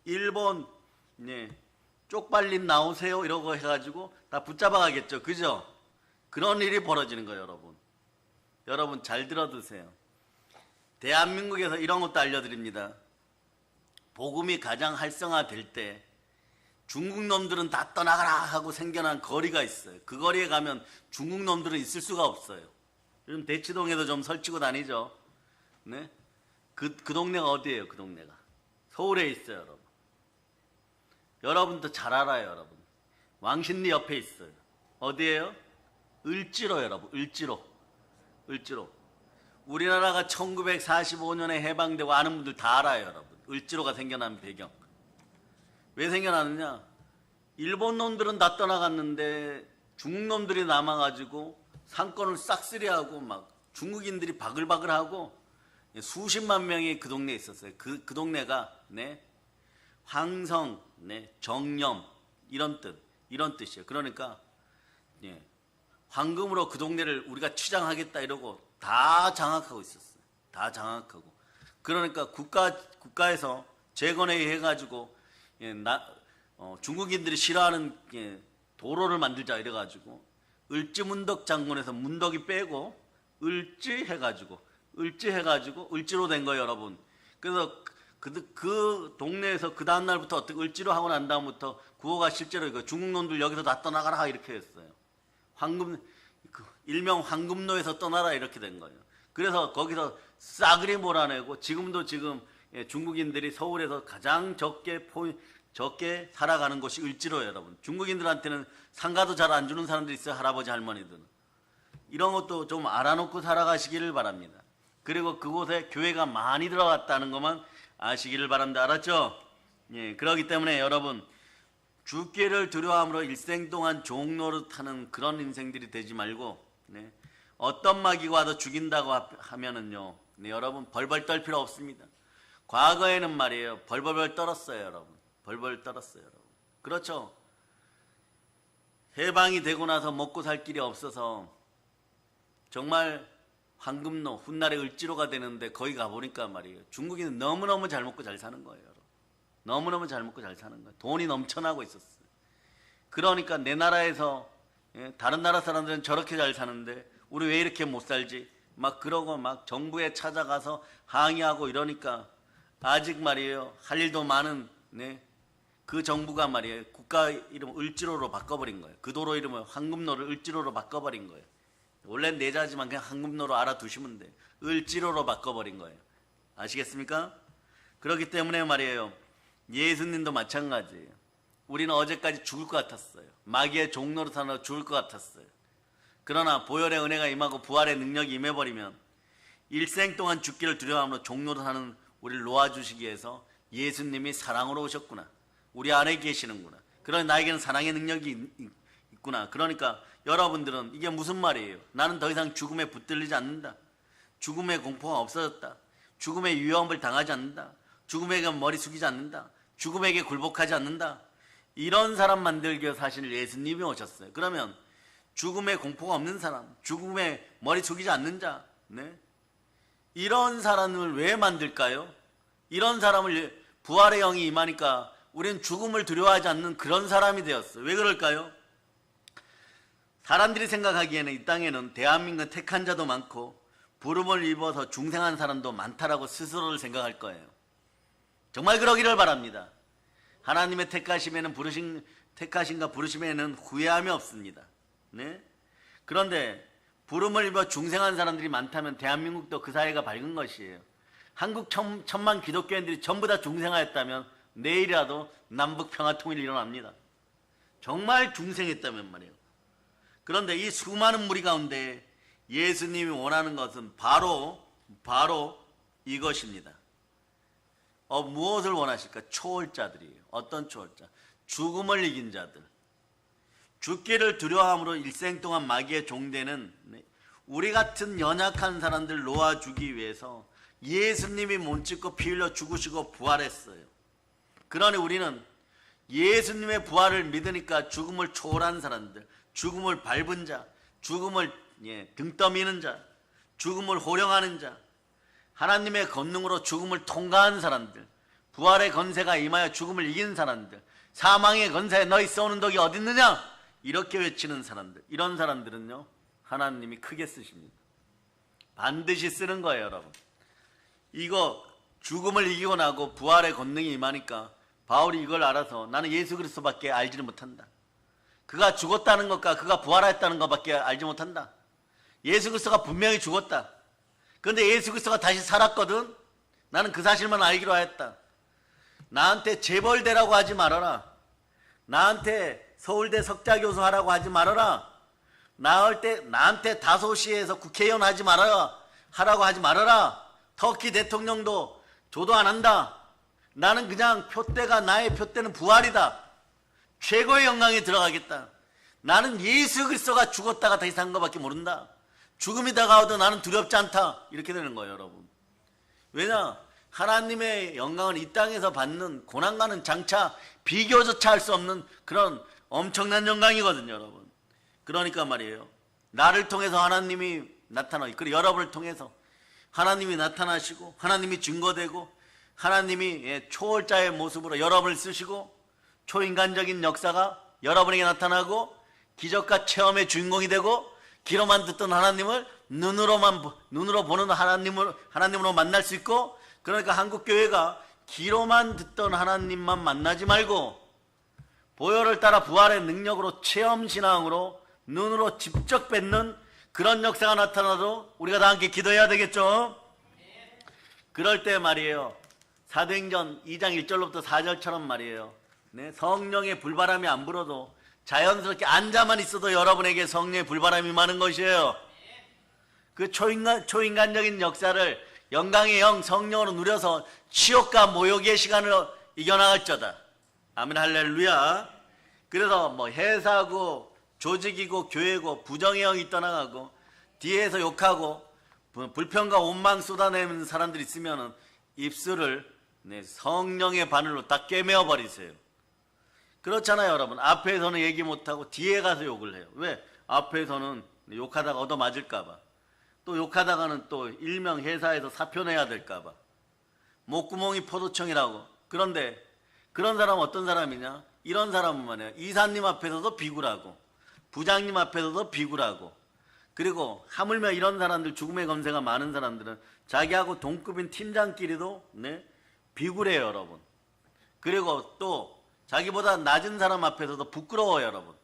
S1: 일본, 네. 쪽발림 나오세요 이러고 해가지고 다 붙잡아 가겠죠. 그죠? 그런 일이 벌어지는 거예요, 여러분. 여러분 잘 들어두세요. 대한민국에서 이런 것도 알려드립니다. 복음이 가장 활성화될 때 중국 놈들은 다 떠나가라 하고 생겨난 거리가 있어요. 그 거리에 가면 중국 놈들은 있을 수가 없어요. 요즘 대치동에도 좀 설치고 다니죠. 네? 그 동네가 어디예요? 그 동네가 서울에 있어요, 여러분. 여러분도 잘 알아요, 여러분. 왕십리 옆에 있어요. 어디예요? 을지로, 여러분. 을지로. 우리나라가 1945년에 해방되고 아는 분들 다 알아요, 여러분. 을지로가 생겨난 배경. 왜 생겨났느냐? 일본 놈들은 다 떠나갔는데 중국 놈들이 남아가지고 상권을 싹쓸이하고 막 중국인들이 바글바글하고 수십만 명이 그 동네에 있었어요. 그 동네가, 네? 황성, 네, 정념 이런 뜻이에요. 그러니까 예, 황금으로 그 동네를 우리가 치장하겠다 이러고 다 장악하고 있었어요. 다 장악하고. 그러니까 국가에서 재건회의 해가지고 중국인들이 싫어하는 도로를 만들자 이래가지고 을지문덕 장군에서 문덕이 빼고 을지해가지고 을지로 된 거예요, 여러분. 그래서 그 동네에서 그 다음날부터 어떻게 을지로 하고 난 다음부터 구호가 실제로 이거 중국 놈들 여기서 다 떠나가라 이렇게 했어요. 일명 황금노에서 떠나라 이렇게 된 거예요. 그래서 거기서 싸그리 몰아내고 지금 중국인들이 서울에서 가장 적게 살아가는 곳이 을지로예요, 여러분. 중국인들한테는 상가도 잘 안 주는 사람들이 있어요, 할아버지 할머니들은. 이런 것도 좀 알아놓고 살아가시기를 바랍니다. 그리고 그곳에 교회가 많이 들어갔다는 것만 아시기를 바랍니다. 알았죠? 예, 그렇기 때문에 여러분, 죽기를 두려워함으로 일생 동안 종노릇하는 그런 인생들이 되지 말고, 네, 어떤 마귀가 와도 죽인다고 하면은요, 네, 여러분 벌벌 떨 필요 없습니다. 과거에는 말이에요, 벌벌 떨었어요, 여러분. 벌벌 떨었어요, 여러분. 그렇죠? 해방이 되고 나서 먹고 살 길이 없어서 정말 황금노, 훗날에 을지로가 되는데 거기 가보니까 말이에요, 중국인은 너무너무 잘 먹고 잘 사는 거예요, 여러분. 너무너무 잘 먹고 잘 사는 거예요. 돈이 넘쳐나고 있었어요. 그러니까 내 나라에서, 다른 나라 사람들은 저렇게 잘 사는데 우리 왜 이렇게 못 살지? 막 그러고 막 정부에 찾아가서 항의하고 이러니까 아직 말이에요, 할 일도 많은, 네, 그 정부가 말이에요, 국가 이름을 을지로로 바꿔버린 거예요. 그 도로 이름을 황금노를 을지로로 바꿔버린 거예요. 원래 내자지만 그냥 황금노로 알아두시면 돼요. 을지로로 바꿔버린 거예요. 아시겠습니까? 그렇기 때문에 말이에요, 예수님도 마찬가지예요. 우리는 어제까지 죽을 것 같았어요. 마귀의 종노릇 하느라 죽을 것 같았어요. 그러나 보혈의 은혜가 임하고 부활의 능력이 임해버리면 일생 동안 죽기를 두려워함으로 종노릇하는 우리를 놓아주시기 위해서 예수님이 사랑으로 오셨구나, 우리 안에 계시는구나, 그러니 나에게는 사랑의 능력이 있구나. 그러니까 여러분들은 이게 무슨 말이에요? 나는 더 이상 죽음에 붙들리지 않는다, 죽음의 공포가 없어졌다, 죽음의 위험을 당하지 않는다, 죽음에게 머리 숙이지 않는다, 죽음에게 굴복하지 않는다, 이런 사람 만들기 위해서 사실 예수님이 오셨어요. 그러면 죽음의 공포가 없는 사람, 죽음에 머리 숙이지 않는 자, 네, 이런 사람을 왜 만들까요? 이런 사람을 부활의 영이 임하니까 우리는 죽음을 두려워하지 않는 그런 사람이 되었어요. 왜 그럴까요? 사람들이 생각하기에는 이 땅에는 대한민국 택한 자도 많고 부름을 입어서 중생한 사람도 많다라고 스스로를 생각할 거예요. 정말 그러기를 바랍니다. 하나님의 택하신가 부르심에는 후회함이 없습니다. 네? 그런데 부름을 입어 중생한 사람들이 많다면 대한민국도 그 사회가 밝은 것이에요. 한국 천만 기독교인들이 전부 다 중생하였다면 내일이라도 남북 평화통일이 일어납니다. 정말 중생했다면 말이에요. 그런데 이 수많은 무리 가운데 예수님이 원하는 것은 바로 이것입니다. 무엇을 원하실까? 초월자들이에요. 어떤 초월자? 죽음을 이긴 자들. 죽기를 두려워함으로 일생 동안 마귀의 종되는 우리 같은 연약한 사람들 놓아주기 위해서 예수님이 몸짓고 피 흘려 죽으시고 부활했어요. 그러니 우리는 예수님의 부활을 믿으니까 죽음을 초월한 사람들, 죽음을 밟은 자, 죽음을 등 떠미는 자, 죽음을 호령하는 자, 하나님의 권능으로 죽음을 통과한 사람들, 부활의 건세가 임하여 죽음을 이긴 사람들, 사망의 건세에 너희 쏘는 독이 어디 있느냐? 이렇게 외치는 사람들, 이런 사람들은요, 하나님이 크게 쓰십니다. 반드시 쓰는 거예요, 여러분. 이거 죽음을 이기고 나고 부활의 권능이 임하니까 바울이 이걸 알아서 나는 예수 그리스도밖에 알지를 못한다. 그가 죽었다는 것과 그가 부활했다는 것밖에 알지 못한다. 예수 그리스도가 분명히 죽었다. 그런데 예수 그리스도가 다시 살았거든. 나는 그 사실만 알기로 하였다. 나한테 재벌대라고 하지 말아라. 나한테 서울대 석자교수 하라고 하지 말아라. 나한테 다소시에서 국회의원 하라고 하지 말아라. 터키 대통령도 조도 안 한다. 나는 그냥 나의 표대는 부활이다. 최고의 영광에 들어가겠다. 나는 예수 그리스도가 죽었다가 다시 산 것밖에 모른다. 죽음이 다가와도 나는 두렵지 않다. 이렇게 되는 거예요, 여러분. 왜냐? 하나님의 영광은 이 땅에서 받는 고난과는 장차 비교조차 할 수 없는 그런 엄청난 영광이거든요, 여러분. 그러니까 말이에요, 나를 통해서 하나님이 나타나고, 그리고 여러분을 통해서 하나님이 나타나시고 하나님이 증거되고 하나님이 초월자의 모습으로 여러분을 쓰시고 초인간적인 역사가 여러분에게 나타나고 기적과 체험의 주인공이 되고 귀로만 듣던 하나님을 눈으로 보는 하나님으로 만날 수 있고, 그러니까 한국교회가 귀로만 듣던 하나님만 만나지 말고 보혈을 따라 부활의 능력으로 체험신앙으로 눈으로 직접 뵙는 그런 역사가 나타나도 우리가 다 함께 기도해야 되겠죠. 그럴 때 말이에요, 사도행전 2장 1절로부터 4절처럼 말이에요, 네, 성령의 불바람이 안 불어도 자연스럽게 앉아만 있어도 여러분에게 성령의 불바람이 많은 것이에요. 그 초인간적인 역사를 영광의 영 성령으로 누려서 치욕과 모욕의 시간을 이겨나갈저다. 아멘 할렐루야. 그래서 뭐 회사고 조직이고 교회고 부정의 영이 떠나가고 뒤에서 욕하고 불평과 원망 쏟아내는 사람들이 있으면 입술을 성령의 바늘로 딱 꿰매어 버리세요. 그렇잖아요 여러분. 앞에서는 얘기 못하고 뒤에 가서 욕을 해요. 왜? 앞에서는 욕하다가 얻어맞을까봐, 또 욕하다가는 또 일명 회사에서 사표 내야 될까봐, 목구멍이 포도청이라고. 그런데 그런 사람은 어떤 사람이냐? 이런 사람은 말이에요, 이사님 앞에서도 비굴하고 부장님 앞에서도 비굴하고, 그리고 하물며 이런 사람들, 죽음의 검세가 많은 사람들은 자기하고 동급인 팀장끼리도 비굴해요 여러분. 그리고 또 자기보다 낮은 사람 앞에서도 부끄러워요 여러분.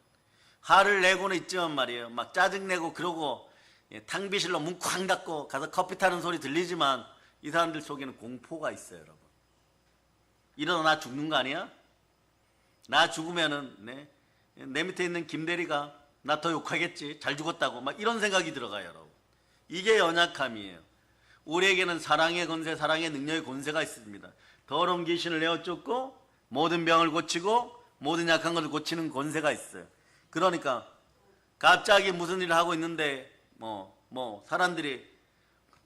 S1: 화를 내고는 있지만 말이에요, 막 짜증내고 그러고 탕비실로 문 쾅 닫고 가서 커피 타는 소리 들리지만 이 사람들 속에는 공포가 있어요 여러분. 이러다 나 죽는 거 아니야? 나 죽으면은 내 밑에 있는 김대리가 나 더 욕하겠지, 잘 죽었다고, 막 이런 생각이 들어가요 여러분. 이게 연약함이에요. 우리에게는 사랑의 권세, 사랑의 능력의 권세가 있습니다. 더러운 귀신을 내어 쫓고 모든 병을 고치고 모든 약한 것을 고치는 권세가 있어요. 그러니까 갑자기 무슨 일을 하고 있는데 사람들이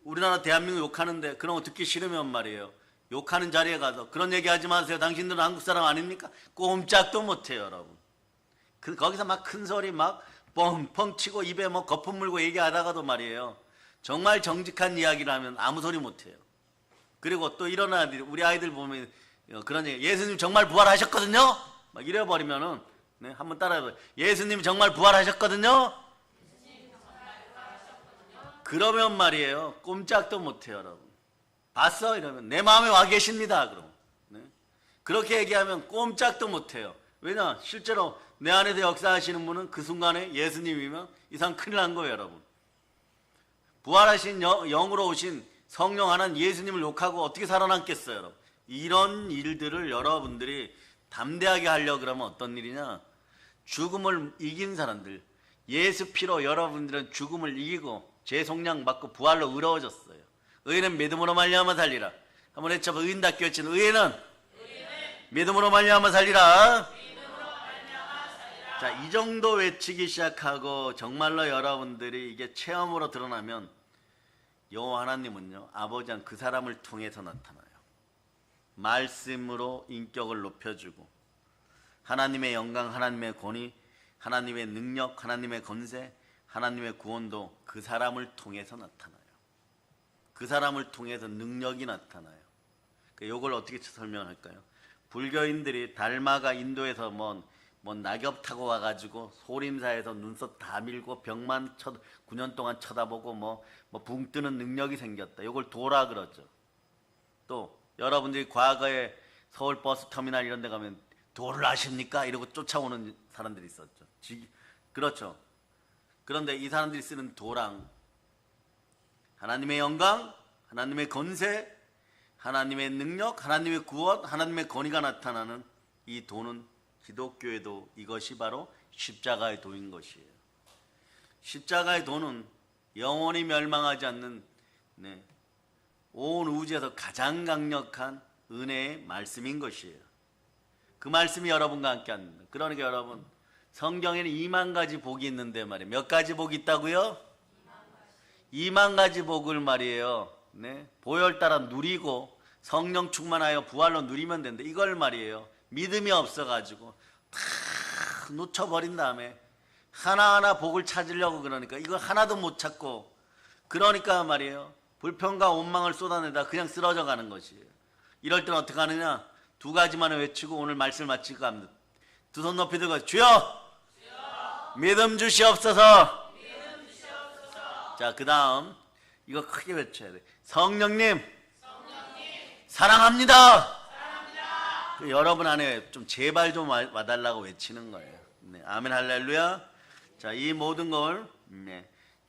S1: 우리나라 대한민국 욕하는데 그런 거 듣기 싫으면 말이에요, 욕하는 자리에 가서 그런 얘기 하지 마세요, 당신들은 한국 사람 아닙니까? 꼼짝도 못해요 여러분. 거기서 막 큰 소리 막 뻥뻥 치고 입에 거품 물고 얘기하다가도 말이에요, 정말 정직한 이야기를 하면 아무 소리 못해요. 그리고 또 이런 아이들, 우리 아이들 보면 그런 얘기, 예수님 정말 부활하셨거든요? 막 이래버리면은 한번 따라해봐요. 예수님 정말 부활하셨거든요? 그러면 말이에요, 꼼짝도 못해요 여러분. 봤어? 이러면 내 마음에 와 계십니다. 그럼 그렇게 얘기하면 꼼짝도 못해요. 왜냐? 실제로 내 안에서 역사하시는 분은 그 순간에 예수님이면 이상 큰일 난 거예요 여러분. 부활하신 영으로 오신 성령 하나님 예수님을 욕하고 어떻게 살아남겠어요 여러분. 이런 일들을 여러분들이 담대하게 하려고 그러면 어떤 일이냐? 죽음을 이긴 사람들, 예수 피로 여러분들은 죽음을 이기고 죄송량 받고 부활로 의로워졌어요. 의는 믿음으로 말미암아 살리라. 한번 외쳐봐. 의인답게 외치는 의인은 믿음으로 말미암아 살리라. 자, 이 정도 외치기 시작하고 정말로 여러분들이 이게 체험으로 드러나면 여호와 하나님은요, 아버지한 그 사람을 통해서 나타나요. 말씀으로 인격을 높여주고 하나님의 영광, 하나님의 권위, 하나님의 능력, 하나님의 권세, 하나님의 구원도 그 사람을 통해서 나타나요. 그 사람을 통해서 능력이 나타나요. 이걸 어떻게 설명할까요? 불교인들이 달마가 인도에서 낙엽 타고 와가지고 소림사에서 눈썹 다 밀고 벽만 9년 동안 쳐다보고 붕 뜨는 능력이 생겼다. 이걸 도라 그러죠. 또 여러분들이 과거에 서울 버스터미널 이런 데 가면 도를 아십니까? 이러고 쫓아오는 사람들이 있었죠. 그렇죠. 그런데 이 사람들이 쓰는 도랑 하나님의 영광, 하나님의 권세, 하나님의 능력, 하나님의 구원, 하나님의 권위가 나타나는 이 도는 기독교에도 이것이 바로 십자가의 도인 것이에요. 십자가의 도는 영원히 멸망하지 않는 온 우주에서 가장 강력한 은혜의 말씀인 것이에요. 그 말씀이 여러분과 함께 합니다. 그러니까 여러분, 성경에는 2만 가지 복이 있는데 말이에요. 몇 가지 복이 있다고요? 2만 가지 복을 말이에요. 보혈 따라 누리고 성령 충만하여 부활로 누리면 된다. 이걸 말이에요. 믿음이 없어가지고 다 놓쳐버린 다음에 하나하나 복을 찾으려고 그러니까 이걸 하나도 못 찾고, 그러니까 말이에요, 불평과 원망을 쏟아내다 그냥 쓰러져 가는 것이에요. 이럴 때는 어떻게 하느냐? 2가지만 외치고 오늘 말씀을 마치고 합니다. 두 손 높이 들고 주여! 믿음 주시옵소서. 자, 그 다음 이거 크게 외쳐야 돼. 성령님, 사랑합니다. 여러분 안에 좀 제발 좀 와달라고 외치는 거예요. 네, 아멘 할렐루야. 자, 이 모든 걸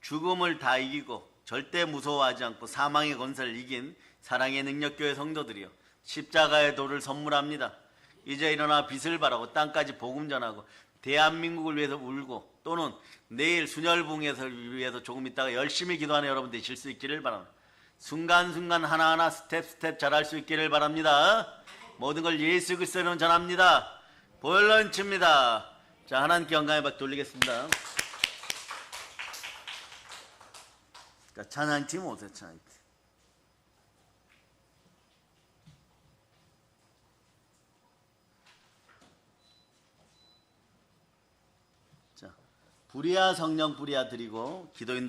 S1: 죽음을 다 이기고 절대 무서워하지 않고 사망의 권세를 이긴 사랑의 능력교회 성도들이요, 십자가의 도를 선물합니다. 이제 일어나 빛을 발하고 땅까지 복음 전하고 대한민국을 위해서 울고 또는 내일 순혈붕에서 위해서 조금 있다가 열심히 기도하는 여러분 되실 수 있기를 바랍니다. 순간순간 하나하나 스텝 잘할 수 있기를 바랍니다. 모든 걸 예수 그리스도로 전합니다. 볼런치입니다. 자, 하나님께 영광의 박 돌리겠습니다. 자, 찬양팀 오세요. 찬양팀. 자, 부리아 성령 부리아 드리고 기도인